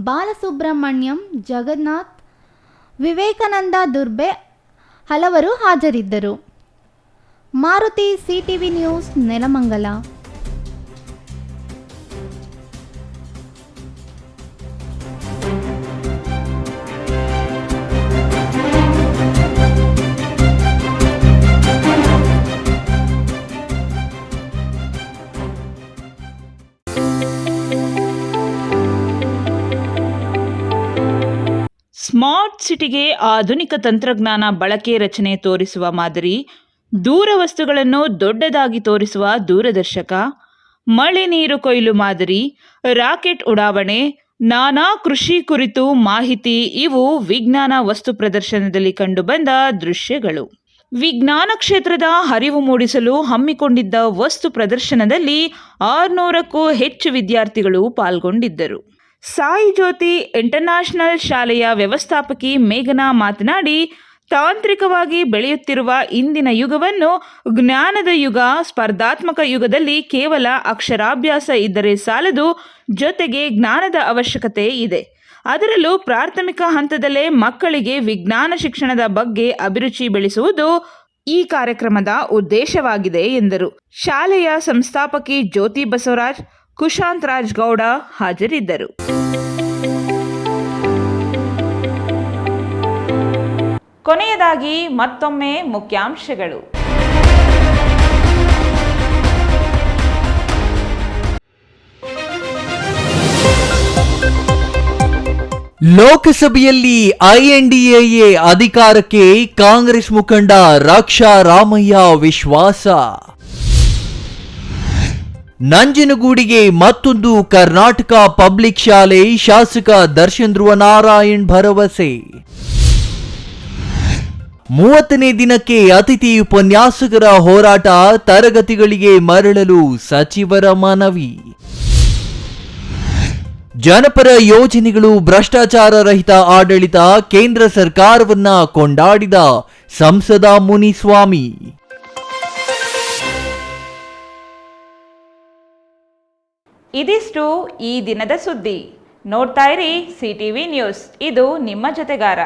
ಬಾಲಸುಬ್ರಹ್ಮಣ್ಯಂ, ಜಗನ್ನಾಥ್, ವಿವೇಕಾನಂದ ದುರ್ಬೆ ಹಲವರು ಹಾಜರಿದ್ದರು. Maruti, CTV news, Nelamangala. Smart ಸಿಟಿಗೆ ಆಧುನಿಕ ತಂತ್ರಜ್ಞಾನ ಬಳಕೆ ರಚನೆ ತೋರಿಸುವ ಮಾದರಿ, ದೂರ ವಸ್ತುಗಳನ್ನು ದೊಡ್ಡದಾಗಿ ತೋರಿಸುವ ದೂರದರ್ಶಕ, ಮಳೆ ನೀರು ಕೊಯ್ಲು ಮಾದರಿ, ರಾಕೆಟ್ ಉಡಾವಣೆ, ನಾನಾ ಕೃಷಿ ಕುರಿತು ಮಾಹಿತಿ ಇವು ವಿಜ್ಞಾನ ವಸ್ತು ಪ್ರದರ್ಶನದಲ್ಲಿ ಕಂಡುಬಂದ ದೃಶ್ಯಗಳು. ವಿಜ್ಞಾನ ಕ್ಷೇತ್ರದ ಅರಿವು ಮೂಡಿಸಲು ಹಮ್ಮಿಕೊಂಡಿದ್ದ ವಸ್ತು ಪ್ರದರ್ಶನದಲ್ಲಿ 600ಕ್ಕೂ ಹೆಚ್ಚು ವಿದ್ಯಾರ್ಥಿಗಳು ಪಾಲ್ಗೊಂಡಿದ್ದರು. ಸಾಯಿ ಜ್ಯೋತಿ ಇಂಟರ್ನ್ಯಾಷನಲ್ ಶಾಲೆಯ ವ್ಯವಸ್ಥಾಪಕಿ ಮೇಘನಾ ಮಾತನಾಡಿ, ತಾಂತ್ರಿಕವಾಗಿ ಬೆಳೆಯುತ್ತಿರುವ ಇಂದಿನ ಯುಗವನ್ನು ಜ್ಞಾನದ ಯುಗ, ಸ್ಪರ್ಧಾತ್ಮಕ ಯುಗದಲ್ಲಿ ಕೇವಲ ಅಕ್ಷರಾಭ್ಯಾಸ ಇದ್ದರೆ ಸಾಲದು, ಜೊತೆಗೆ ಜ್ಞಾನದ ಅವಶ್ಯಕತೆ ಇದೆ. ಅದರಲ್ಲೂ ಪ್ರಾಥಮಿಕ ಹಂತದಲ್ಲೇ ಮಕ್ಕಳಿಗೆ ವಿಜ್ಞಾನ ಶಿಕ್ಷಣದ ಬಗ್ಗೆ ಅಭಿರುಚಿ ಬೆಳೆಸುವುದು ಈ ಕಾರ್ಯಕ್ರಮದ ಉದ್ದೇಶವಾಗಿದೆ ಎಂದರು. ಶಾಲೆಯ ಸಂಸ್ಥಾಪಕಿ ಜ್ಯೋತಿ ಬಸವರಾಜ್, ಕುಶಾಂತ್ ರಾಜ್ ಗೌಡ ಹಾಜರಿದ್ದರು. ಕೊನೆಯದಾಗಿ ಮತ್ತೊಮ್ಮೆ ಮುಖ್ಯಾಂಶಗಳು. ಲೋಕಸಭೆಯಲ್ಲಿ ಐಎನ್ಡಿಎ ಅಧಿಕಾರಕ್ಕೆ ಕಾಂಗ್ರೆಸ್ ಮುಖಂಡ ರಕ್ಷಾ ರಾಮಯ್ಯ ವಿಶ್ವಾಸ. ನಂಜನಗೂಡಿಗೆ ಮತ್ತೊಂದು ಕರ್ನಾಟಕ ಪಬ್ಲಿಕ್ ಶಾಲೆ, ಶಾಸಕ ದರ್ಶನ್ ಧ್ರುವನಾರಾಯಣ್ ಭರವಸೆ. 30ನೇ ದಿನಕ್ಕೆ ಅತಿಥಿ ಉಪನ್ಯಾಸಕರ ಹೋರಾಟ, ತರಗತಿಗಳಿಗೆ ಮರಳಲು ಸಚಿವರ ಮನವಿ. ಜನಪರ ಯೋಜನೆಗಳು, ಭ್ರಷ್ಟಾಚಾರ ರಹಿತ ಆಡಳಿತ, ಕೇಂದ್ರ ಸರ್ಕಾರವನ್ನ ಕೊಂಡಾಡಿದ ಸಂಸದ ಮುನಿಸ್ವಾಮಿ. ಇದಿಷ್ಟು ಈ ದಿನದ ಸುದ್ದಿ. ನೋಡ್ತಾ ಇರಿ ಸಿಟಿವಿ ನ್ಯೂಸ್, ಇದು ನಿಮ್ಮ ಜೊತೆಗಾರ.